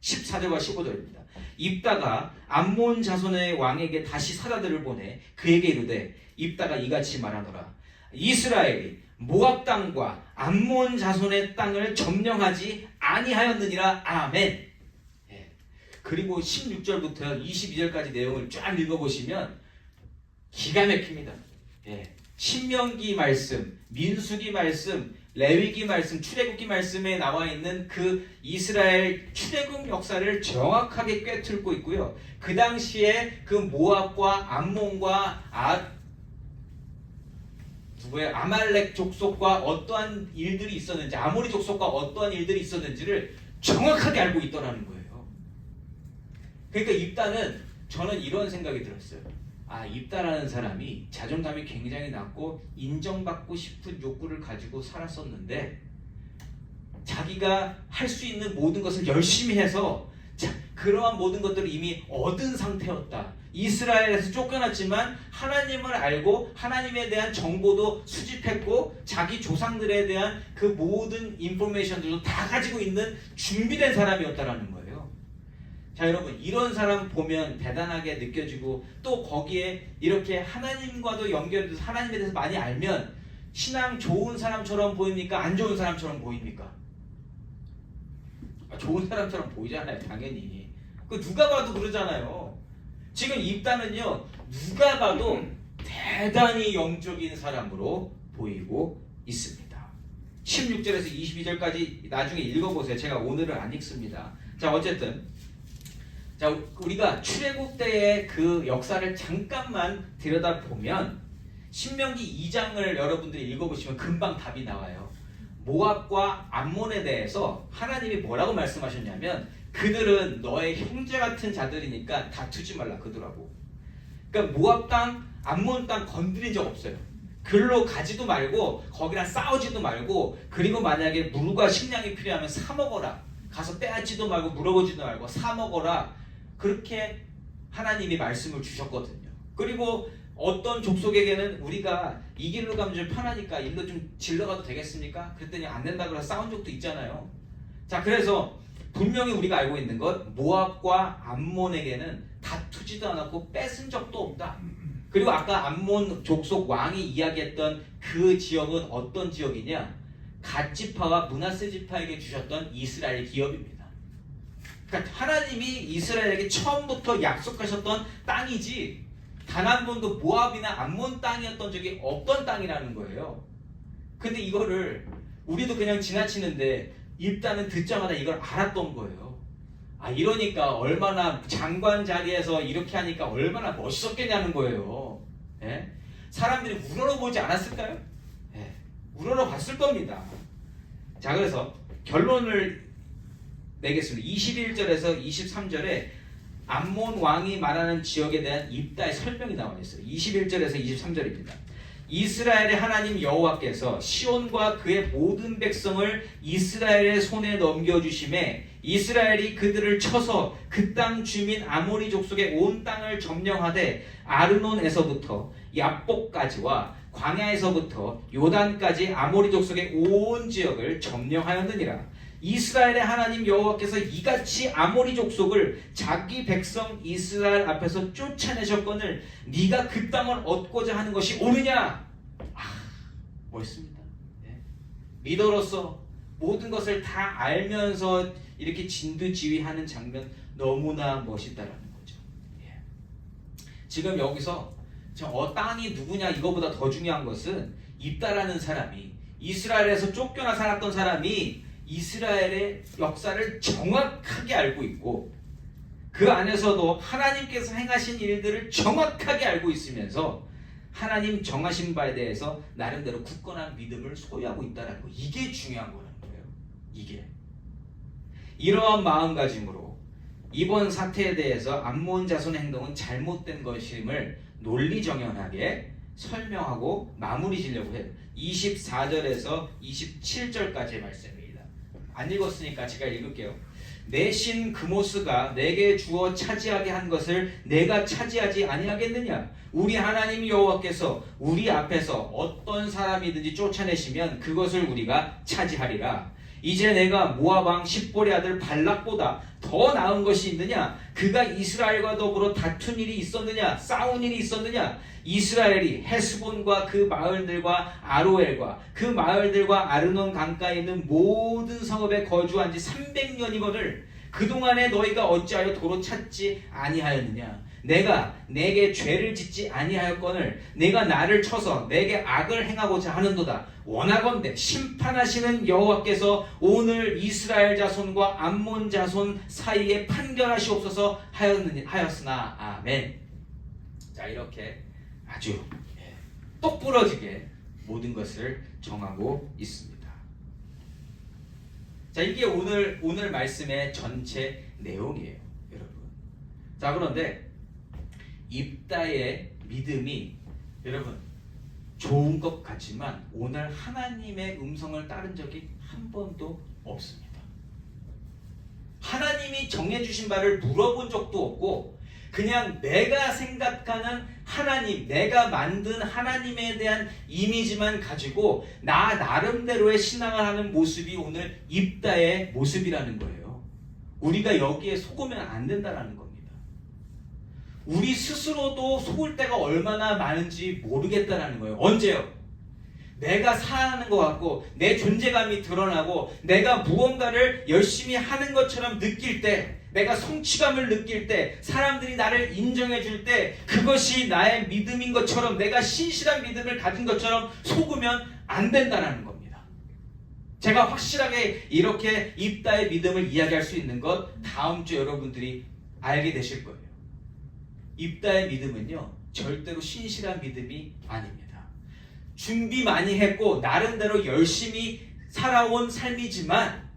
14절과 15절입니다. 입다가 암몬 자손의 왕에게 다시 사자들을 보내 그에게 이르되 입다가 이같이 말하노라. 이스라엘이 모압 땅과 암몬 자손의 땅을 점령하지 아니하였느니라. 아멘. 예. 그리고 16절부터 22절까지 내용을 쫙 읽어보시면 기가 막힙니다. 예. 신명기 말씀, 민수기 말씀, 레위기 말씀, 출애굽기 말씀에 나와 있는 그 이스라엘 출애굽 역사를 정확하게 꿰뚫고 있고요. 그 당시에 그 모압과 암몬과 아말렉 족속과 어떠한 일들이 있었는지, 아모리 족속과 어떠한 일들이 있었는지를 정확하게 알고 있더라는 거예요. 그러니까 입다는 저는 이런 생각이 들었어요. 입다라는 사람이 자존감이 굉장히 낮고 인정받고 싶은 욕구를 가지고 살았었는데 자기가 할 수 있는 모든 것을 열심히 해서 그러한 모든 것들을 이미 얻은 상태였다. 이스라엘에서 쫓겨났지만 하나님을 알고 하나님에 대한 정보도 수집했고 자기 조상들에 대한 그 모든 인포메이션들도 다 가지고 있는 준비된 사람이었다라는 거예요. 자, 여러분, 이런 사람 보면 대단하게 느껴지고 또 거기에 이렇게 하나님과도 연결돼서 하나님에 대해서 많이 알면 신앙 좋은 사람처럼 보입니까? 안 좋은 사람처럼 보입니까? 좋은 사람처럼 보이잖아요, 당연히. 그 누가 봐도 그러잖아요. 지금 입다는요, 누가 봐도 대단히 영적인 사람으로 보이고 있습니다. 16절에서 22절까지 나중에 읽어보세요. 제가 오늘은 안 읽습니다. 자, 어쨌든 자, 우리가 출애굽 때의 그 역사를 잠깐만 들여다보면 신명기 2장을 여러분들이 읽어보시면 금방 답이 나와요. 모압과 암몬에 대해서 하나님이 뭐라고 말씀하셨냐면 그들은 너의 형제 같은 자들이니까 다투지 말라 그러더라고. 그러니까 모압 땅, 암몬 땅 건드린 적 없어요. 글로 가지도 말고 거기랑 싸우지도 말고 그리고 만약에 물과 식량이 필요하면 사 먹어라. 가서 빼앗지도 말고 물어보지도 말고 사 먹어라. 그렇게 하나님이 말씀을 주셨거든요. 그리고 어떤 족속에게는 우리가 이 길로 가면 좀 편하니까 일로 좀 질러가도 되겠습니까? 그랬더니 안 된다 그래서 싸운 적도 있잖아요. 자, 그래서 분명히 우리가 알고 있는 것 모압과 암몬에게는 다투지도 않았고 뺏은 적도 없다. 그리고 아까 암몬 족속 왕이 이야기했던 그 지역은 어떤 지역이냐? 갓 지파와 므낫세 지파에게 주셨던 이스라엘 기업입니다. 그러니까 하나님이 이스라엘에게 처음부터 약속하셨던 땅이지 단 한 번도 모압이나 암몬 땅이었던 적이 없던 땅이라는 거예요. 근데 이거를 우리도 그냥 지나치는데 입다는 듣자마자 이걸 알았던 거예요. 이러니까 얼마나 장관 자리에서 이렇게 하니까 얼마나 멋있었겠냐는 거예요. 예? 사람들이 우러러보지 않았을까요? 예. 우러러봤을 겁니다. 자, 그래서 결론을 내겠습니다. 21절에서 23절에 암몬 왕이 말하는 지역에 대한 입다의 설명이 나와 있어요. 21절에서 23절입니다. 이스라엘의 하나님 여호와께서 시온과 그의 모든 백성을 이스라엘의 손에 넘겨주심에 이스라엘이 그들을 쳐서 그 땅 주민 아모리 족속의 온 땅을 점령하되 아르논에서부터 야복까지와 광야에서부터 요단까지 아모리 족속의 온 지역을 점령하였느니라. 이스라엘의 하나님 여호와께서 이같이 아모리 족속을 자기 백성 이스라엘 앞에서 쫓아내셨거늘 네가 그 땅을 얻고자 하는 것이 옳으냐? 멋있습니다. 리더로서 모든 것을 다 알면서 이렇게 진두지휘하는 장면 너무나 멋있다라는 거죠. 예. 지금 여기서 땅이 누구냐 이거보다 더 중요한 것은 입다라는 사람이 이스라엘에서 쫓겨나 살았던 사람이 이스라엘의 역사를 정확하게 알고 있고 그 안에서도 하나님께서 행하신 일들을 정확하게 알고 있으면서 하나님 정하신 바에 대해서 나름대로 굳건한 믿음을 소유하고 있다는 거, 이게 중요한 거라는 거예요. 이게 이러한 마음가짐으로 이번 사태에 대해서 암몬 자손의 행동은 잘못된 것임을 논리정연하게 설명하고 마무리 지려고 해요. 24절에서 27절까지의 말씀입니다. 안 읽었으니까 제가 읽을게요. 내 신 그모스가 내게 주어 차지하게 한 것을 내가 차지하지 아니하겠느냐? 우리 하나님 여호와께서 우리 앞에서 어떤 사람이든지 쫓아내시면 그것을 우리가 차지하리라. 이제 내가 모압 왕 십볼의 아들 발락보다 더 나은 것이 있느냐? 그가 이스라엘과 더불어 다툰 일이 있었느냐? 싸운 일이 있었느냐? 이스라엘이 헤스본과 그 마을들과 아로엘과 그 마을들과 아르논 강가에 있는 모든 성읍에 거주한 지 300년이거늘 그동안에 너희가 어찌하여 도로 찾지 아니하였느냐? 내가 내게 죄를 짓지 아니하였거늘 내가 나를 쳐서 내게 악을 행하고자 하는도다. 원하건대 심판하시는 여호와께서 오늘 이스라엘 자손과 암몬 자손 사이에 판결하시옵소서 하였으나 아멘. 자, 이렇게 아주 똑부러지게 모든 것을 정하고 있습니다. 자, 이게 오늘 말씀의 전체 내용이에요, 여러분. 자, 그런데 입다의 믿음이 여러분 좋은 것 같지만 오늘 하나님의 음성을 따른 적이 한 번도 없습니다. 하나님이 정해주신 바를 물어본 적도 없고 그냥 내가 생각하는 하나님, 내가 만든 하나님에 대한 이미지만 가지고 나 나름대로의 신앙을 하는 모습이 오늘 입다의 모습이라는 거예요. 우리가 여기에 속으면 안 된다는 겁니다. 우리 스스로도 속을 때가 얼마나 많은지 모르겠다는 거예요. 언제요? 내가 사는 것 같고 내 존재감이 드러나고 내가 무언가를 열심히 하는 것처럼 느낄 때, 내가 성취감을 느낄 때, 사람들이 나를 인정해 줄 때 그것이 나의 믿음인 것처럼, 내가 신실한 믿음을 가진 것처럼 속으면 안 된다는 겁니다. 제가 확실하게 이렇게 입다의 믿음을 이야기할 수 있는 것 다음 주 여러분들이 알게 되실 거예요. 입다의 믿음은요 절대로 신실한 믿음이 아닙니다. 준비 많이 했고 나름대로 열심히 살아온 삶이지만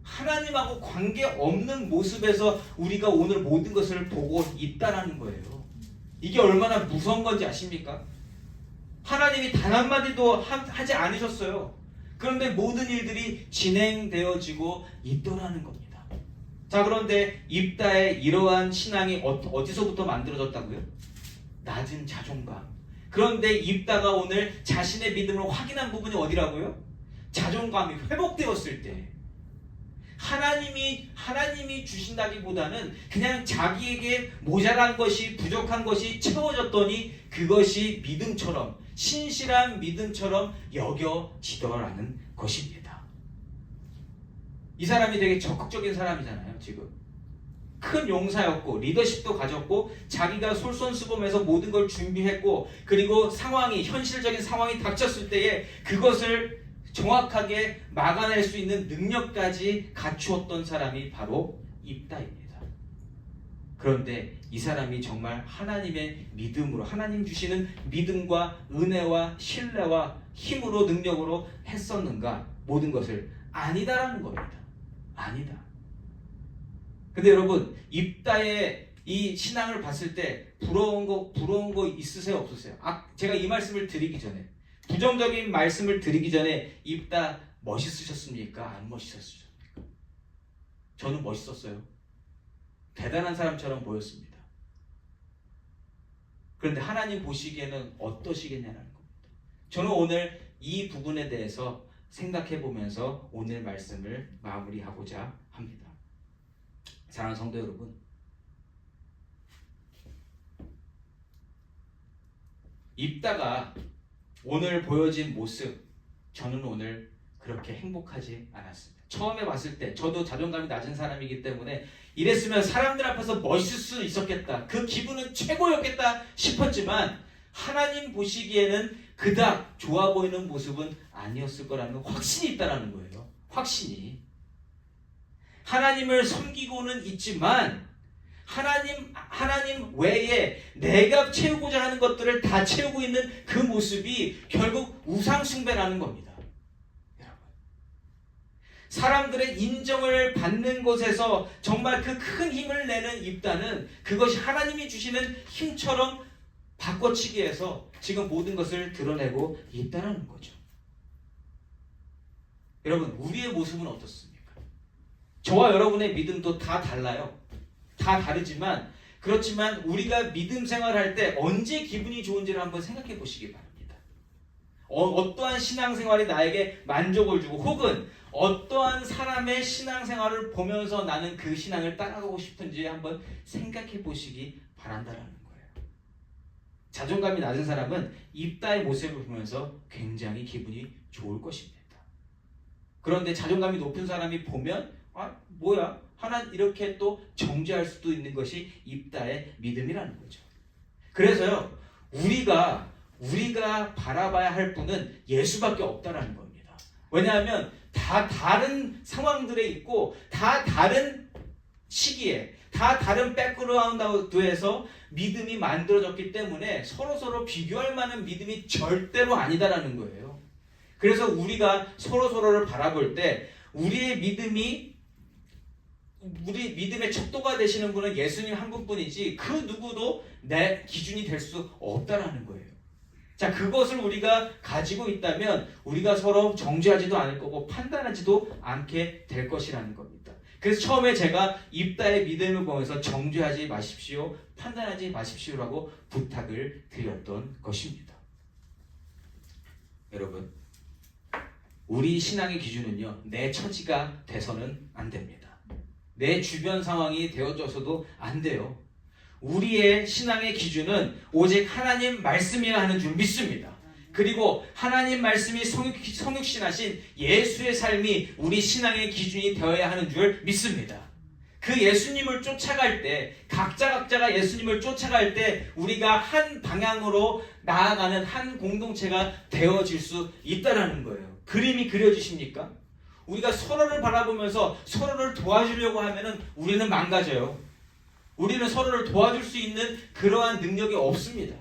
하나님하고 관계없는 모습에서 우리가 오늘 모든 것을 보고 있다라는 거예요. 이게 얼마나 무서운 건지 아십니까? 하나님이 단 한마디도 하지 않으셨어요. 그런데 모든 일들이 진행되어지고 있더라는 겁니다. 자, 그런데 입다의 이러한 신앙이 어디서부터 만들어졌다고요? 낮은 자존감. 그런데 입다가 오늘 자신의 믿음을 확인한 부분이 어디라고요? 자존감이 회복되었을 때, 하나님이 주신다기보다는 그냥 자기에게 모자란 것이, 부족한 것이 채워졌더니 그것이 믿음처럼, 신실한 믿음처럼 여겨지더라는 것입니다. 이 사람이 되게 적극적인 사람이잖아요. 지금 큰 용사였고 리더십도 가졌고 자기가 솔선수범해서 모든 걸 준비했고, 그리고 현실적인 상황이 닥쳤을 때에 그것을 정확하게 막아낼 수 있는 능력까지 갖추었던 사람이 바로 입다입니다. 그런데 이 사람이 정말 하나님의 믿음으로, 하나님 주시는 믿음과 은혜와 신뢰와 힘으로, 능력으로 했었는가? 모든 것을 아니다라는 겁니다. 아니다. 근데 여러분, 입다의 이 신앙을 봤을 때 부러운 거 있으세요, 없으세요? 제가 이 말씀을 드리기 전에, 부정적인 말씀을 드리기 전에 입다 멋있으셨습니까? 안 멋있으셨습니까? 저는 멋있었어요. 대단한 사람처럼 보였습니다. 그런데 하나님 보시기에는 어떠시겠냐는 겁니다. 저는 오늘 이 부분에 대해서 생각해 보면서 오늘 말씀을 마무리하고자 합니다. 사랑하는 성도 여러분, 입다가 오늘 보여진 모습, 저는 오늘 그렇게 행복하지 않았습니다. 처음에 봤을 때 저도 자존감이 낮은 사람이기 때문에 이랬으면 사람들 앞에서 멋있을 수 있었겠다, 그 기분은 최고였겠다 싶었지만 하나님 보시기에는 그닥 좋아 보이는 모습은 아니었을 거라는 확신이 있다는 거예요. 확신이. 하나님을 섬기고는 있지만 하나님 외에 내가 채우고자 하는 것들을 다 채우고 있는 그 모습이 결국 우상숭배라는 겁니다. 여러분, 사람들의 인정을 받는 곳에서 정말 그 큰 힘을 내는 입다는 그것이 하나님이 주시는 힘처럼 바꿔치기해서 지금 모든 것을 드러내고 있다는 거죠. 여러분, 우리의 모습은 어떻습니까? 저와 여러분의 믿음도 다 달라요. 다 다르지만 그렇지만 우리가 믿음 생활할 때 언제 기분이 좋은지를 한번 생각해 보시기 바랍니다. 어떠한 신앙생활이 나에게 만족을 주고 혹은 어떠한 사람의 신앙생활을 보면서 나는 그 신앙을 따라가고 싶은지 한번 생각해 보시기 바란다는 거예요. 자존감이 낮은 사람은 입다의 모습을 보면서 굉장히 기분이 좋을 것입니다. 그런데 자존감이 높은 사람이 보면 뭐야? 하나님 이렇게 또 정죄할 수도 있는 것이 입다의 믿음이라는 거죠. 그래서요, 우리가 바라봐야 할 분은 예수밖에 없다라는 겁니다. 왜냐하면 다 다른 상황들에 있고 다 다른 시기에 다 다른 백그라운드에서 믿음이 만들어졌기 때문에 서로 비교할 만한 믿음이 절대로 아니다라는 거예요. 그래서 우리가 서로를 바라볼 때 우리 믿음의 척도가 되시는 분은 예수님 한 분뿐이지 그 누구도 내 기준이 될 수 없다라는 거예요. 자, 그것을 우리가 가지고 있다면 우리가 서로 정죄하지도 않을 거고 판단하지도 않게 될 것이라는 겁니다. 그래서 처음에 제가 입다의 믿음을 보면서 정죄하지 마십시오, 판단하지 마십시오라고 부탁을 드렸던 것입니다. 여러분, 우리 신앙의 기준은요, 내 처지가 돼서는 안 됩니다. 내 주변 상황이 되어져서도 안 돼요. 우리의 신앙의 기준은 오직 하나님 말씀이라 하는 줄 믿습니다. 그리고 하나님 말씀이 성육신하신 예수의 삶이 우리 신앙의 기준이 되어야 하는 줄 믿습니다. 그 예수님을 쫓아갈 때 각자가 예수님을 쫓아갈 때 우리가 한 방향으로 나아가는 한 공동체가 되어질 수 있다는 거예요. 그림이 그려지십니까? 우리가 서로를 바라보면서 서로를 도와주려고 하면은 우리는 망가져요. 우리는 서로를 도와줄 수 있는 그러한 능력이 없습니다.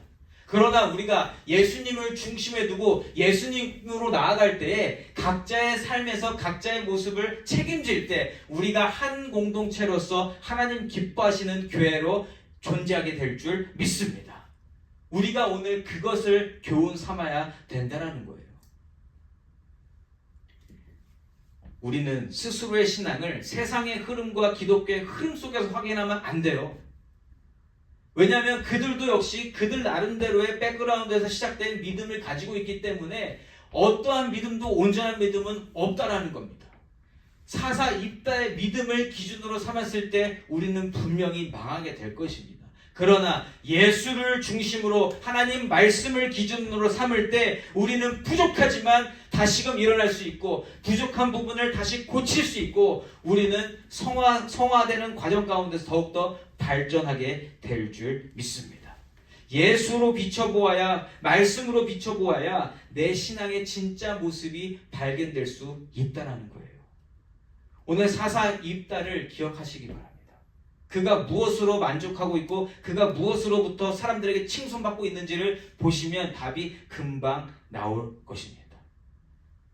그러나 우리가 예수님을 중심에 두고 예수님으로 나아갈 때에 각자의 삶에서 각자의 모습을 책임질 때 우리가 한 공동체로서 하나님 기뻐하시는 교회로 존재하게 될 줄 믿습니다. 우리가 오늘 그것을 교훈 삼아야 된다는 거예요. 우리는 스스로의 신앙을 세상의 흐름과 기독교의 흐름 속에서 확인하면 안 돼요. 왜냐하면 그들도 역시 그들 나름대로의 백그라운드에서 시작된 믿음을 가지고 있기 때문에 어떠한 믿음도 온전한 믿음은 없다라는 겁니다. 사사 입다의 믿음을 기준으로 삼았을 때 우리는 분명히 망하게 될 것입니다. 그러나 예수를 중심으로 하나님 말씀을 기준으로 삼을 때 우리는 부족하지만 다시금 일어날 수 있고 부족한 부분을 다시 고칠 수 있고 우리는 성화되는 과정 가운데서 더욱더 발전하게 될 줄 믿습니다. 예수로 비춰보아야, 말씀으로 비춰보아야 내 신앙의 진짜 모습이 발견될 수 있다는 거예요. 오늘 사사 입다를 기억하시기 바랍니다. 그가 무엇으로 만족하고 있고 그가 무엇으로부터 사람들에게 칭송받고 있는지를 보시면 답이 금방 나올 것입니다.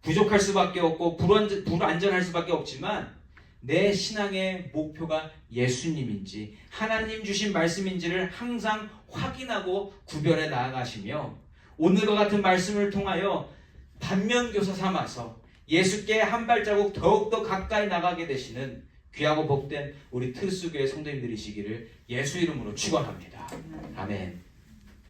부족할 수밖에 없고 불완전할 수밖에 없지만 내 신앙의 목표가 예수님인지 하나님 주신 말씀인지를 항상 확인하고 구별해 나아가시며 오늘과 같은 말씀을 통하여 반면교사 삼아서 예수께 한 발자국 더욱더 가까이 나가게 되시는 귀하고 복된 우리 트루스교회 성도님들이시기를 예수 이름으로 축원합니다. 아멘.